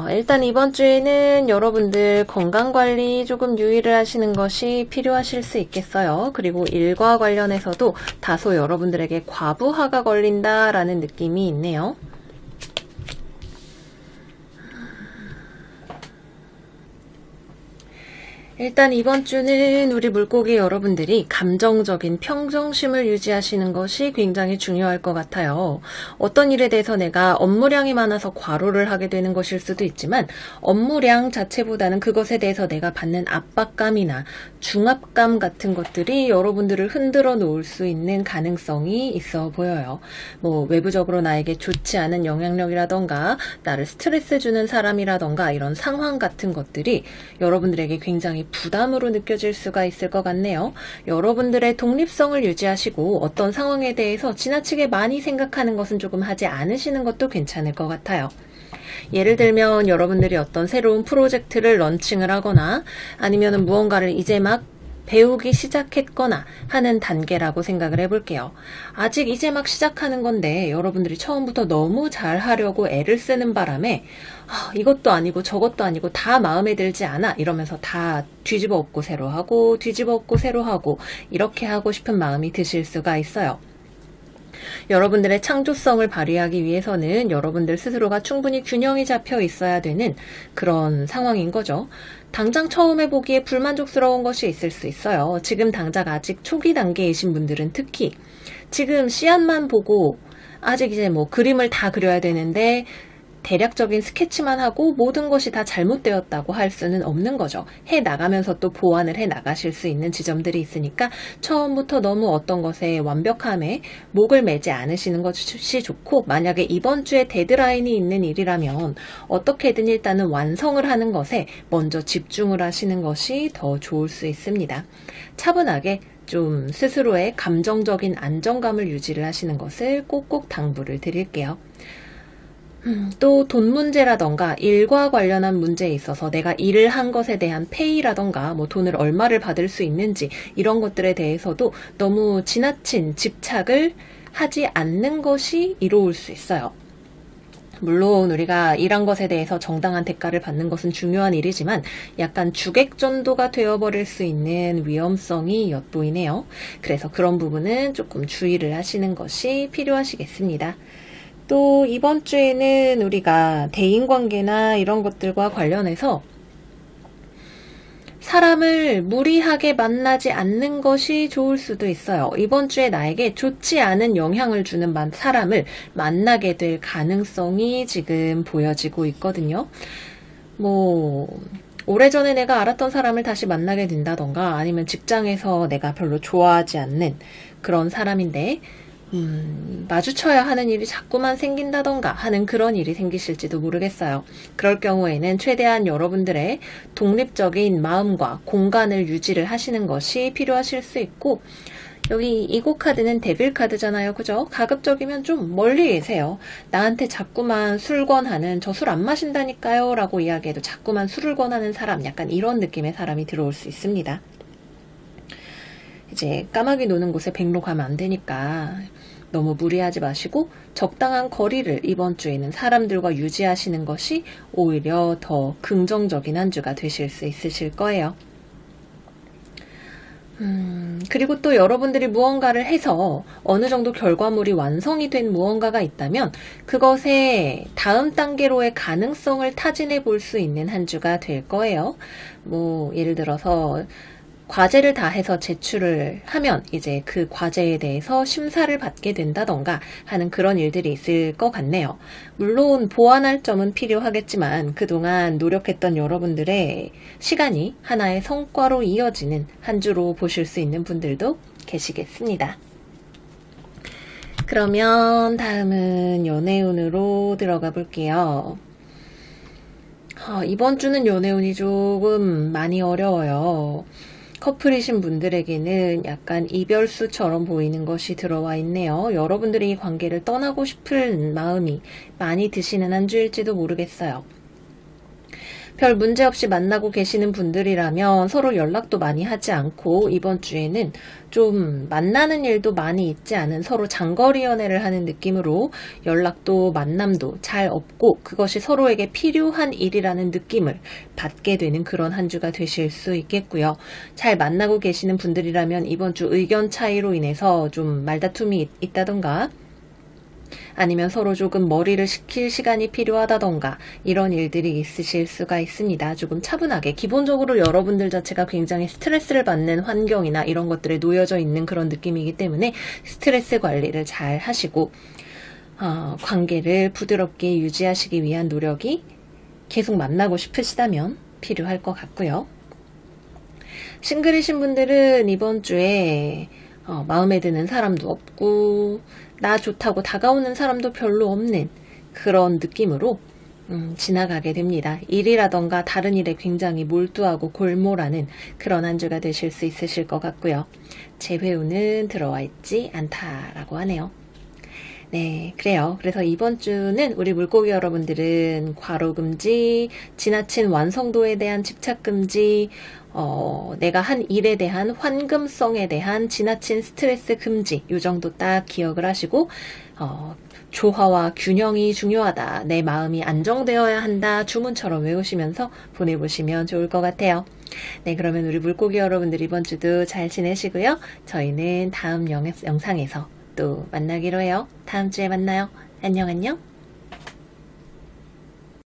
일단 이번 주에는 여러분들 건강관리 조금 유의를 하시는 것이 필요하실 수 있겠어요. 그리고 일과 관련해서도 다소 여러분들에게 과부하가 걸린다라는 느낌이 있네요. 일단 이번 주는 우리 물고기 여러분들이 감정적인 평정심을 유지하시는 것이 굉장히 중요할 것 같아요. 어떤 일에 대해서 내가 업무량이 많아서 과로를 하게 되는 것일 수도 있지만 업무량 자체보다는 그것에 대해서 내가 받는 압박감이나 중압감 같은 것들이 여러분들을 흔들어 놓을 수 있는 가능성이 있어 보여요. 외부적으로 나에게 좋지 않은 영향력이라던가 나를 스트레스 주는 사람이라던가 이런 상황 같은 것들이 여러분들에게 굉장히 부담으로 느껴질 수가 있을 것 같네요. 여러분들의 독립성을 유지하시고 어떤 상황에 대해서 지나치게 많이 생각하는 것은 조금 하지 않으시는 것도 괜찮을 것 같아요. 예를 들면 여러분들이 어떤 새로운 프로젝트를 런칭을 하거나 아니면 무언가를 이제 막 배우기 시작했거나 하는 단계라고 생각을 해볼게요. 아직 이제 막 시작하는 건데 여러분들이 처음부터 너무 잘 하려고 애를 쓰는 바람에 이것도 아니고 저것도 아니고 다 마음에 들지 않아 이러면서 다 뒤집어 엎고 새로 하고 뒤집어 엎고 새로 하고 이렇게 하고 싶은 마음이 드실 수가 있어요. 여러분들의 창조성을 발휘하기 위해서는 여러분들 스스로가 충분히 균형이 잡혀 있어야 되는 그런 상황인 거죠. 당장 처음 해보기에 불만족스러운 것이 있을 수 있어요. 지금 당장 아직 초기 단계이신 분들은 특히 지금 씨앗만 보고 아직 이제 뭐 그림을 다 그려야 되는데 대략적인 스케치만 하고 모든 것이 다 잘못되었다고 할 수는 없는 거죠. 해 나가면서 또 보완을 해 나가실 수 있는 지점들이 있으니까 처음부터 너무 어떤 것에 완벽함에 목을 매지 않으시는 것이 좋고, 만약에 이번 주에 데드라인이 있는 일이라면 어떻게든 일단은 완성을 하는 것에 먼저 집중을 하시는 것이 더 좋을 수 있습니다. 차분하게 좀 스스로의 감정적인 안정감을 유지를 하시는 것을 꼭꼭 당부를 드릴게요. 또 돈 문제라던가 일과 관련한 문제에 있어서 내가 일을 한 것에 대한 페이라던가 뭐 돈을 얼마를 받을 수 있는지 이런 것들에 대해서도 너무 지나친 집착을 하지 않는 것이 이로울 수 있어요. 물론 우리가 일한 것에 대해서 정당한 대가를 받는 것은 중요한 일이지만 약간 주객전도가 되어버릴 수 있는 위험성이 엿보이네요. 그래서 그런 부분은 조금 주의를 하시는 것이 필요하시겠습니다. 또 이번 주에는 우리가 대인관계나 이런 것들과 관련해서 사람을 무리하게 만나지 않는 것이 좋을 수도 있어요. 이번 주에 나에게 좋지 않은 영향을 주는 사람을 만나게 될 가능성이 지금 보여지고 있거든요. 오래전에 내가 알았던 사람을 다시 만나게 된다던가 아니면 직장에서 내가 별로 좋아하지 않는 그런 사람인데 마주쳐야 하는 일이 자꾸만 생긴다던가 하는 그런 일이 생기실지도 모르겠어요. 그럴 경우에는 최대한 여러분들의 독립적인 마음과 공간을 유지를 하시는 것이 필요하실 수 있고, 여기 이고 카드는 데빌 카드잖아요. 그죠? 가급적이면 좀 멀리 계세요. 나한테 자꾸만 술 권하는, 저 술 안 마신다니까요 라고 이야기해도 자꾸만 술을 권하는 사람, 약간 이런 느낌의 사람이 들어올 수 있습니다. 이제 까마귀 노는 곳에 백로 가면 안 되니까 너무 무리하지 마시고 적당한 거리를 이번 주에는 사람들과 유지하시는 것이 오히려 더 긍정적인 한 주가 되실 수 있으실 거예요. 그리고 또 여러분들이 무언가를 해서 어느 정도 결과물이 완성이 된 무언가가 있다면 그것의 다음 단계로의 가능성을 타진해 볼 수 있는 한 주가 될 거예요. 예를 들어서 과제를 다 해서 제출을 하면 이제 그 과제에 대해서 심사를 받게 된다던가 하는 그런 일들이 있을 것 같네요. 물론 보완할 점은 필요하겠지만 그동안 노력했던 여러분들의 시간이 하나의 성과로 이어지는 한 주로 보실 수 있는 분들도 계시겠습니다. 그러면 다음은 연애운으로 들어가 볼게요. 이번 주는 연애운이 조금 많이 어려워요. 커플이신 분들에게는 약간 이별수처럼 보이는 것이 들어와 있네요. 여러분들이 이 관계를 떠나고 싶은 마음이 많이 드시는 한 주일지도 모르겠어요. 별 문제 없이 만나고 계시는 분들이라면 서로 연락도 많이 하지 않고 이번 주에는 좀 만나는 일도 많이 있지 않은 서로 장거리 연애를 하는 느낌으로 연락도 만남도 잘 없고 그것이 서로에게 필요한 일이라는 느낌을 받게 되는 그런 한 주가 되실 수 있겠고요. 잘 만나고 계시는 분들이라면 이번 주 의견 차이로 인해서 좀 말다툼이 있다던가 아니면 서로 조금 머리를 식힐 시간이 필요하다던가 이런 일들이 있으실 수가 있습니다. 조금 차분하게, 기본적으로 여러분들 자체가 굉장히 스트레스를 받는 환경이나 이런 것들에 놓여져 있는 그런 느낌이기 때문에 스트레스 관리를 잘 하시고 관계를 부드럽게 유지하시기 위한 노력이 계속 만나고 싶으시다면 필요할 것 같고요. 싱글이신 분들은 이번 주에 마음에 드는 사람도 없고 나 좋다고 다가오는 사람도 별로 없는 그런 느낌으로 지나가게 됩니다. 일이라던가 다른 일에 굉장히 몰두하고 골몰하는 그런 한 주가 되실 수 있으실 것 같고요. 재회운은 들어와 있지 않다라고 하네요. 네, 그래요. 그래서 이번 주는 우리 물고기 여러분들은 과로 금지, 지나친 완성도에 대한 집착 금지, 내가 한 일에 대한 환금성에 대한 지나친 스트레스 금지, 요 정도 딱 기억을 하시고, 조화와 균형이 중요하다. 내 마음이 안정되어야 한다. 주문처럼 외우시면서 보내보시면 좋을 것 같아요. 네, 그러면 우리 물고기 여러분들 이번 주도 잘 지내시고요. 저희는 다음 영상에서 또 만나기로 해요. 다음 주에 만나요. 안녕, 안녕.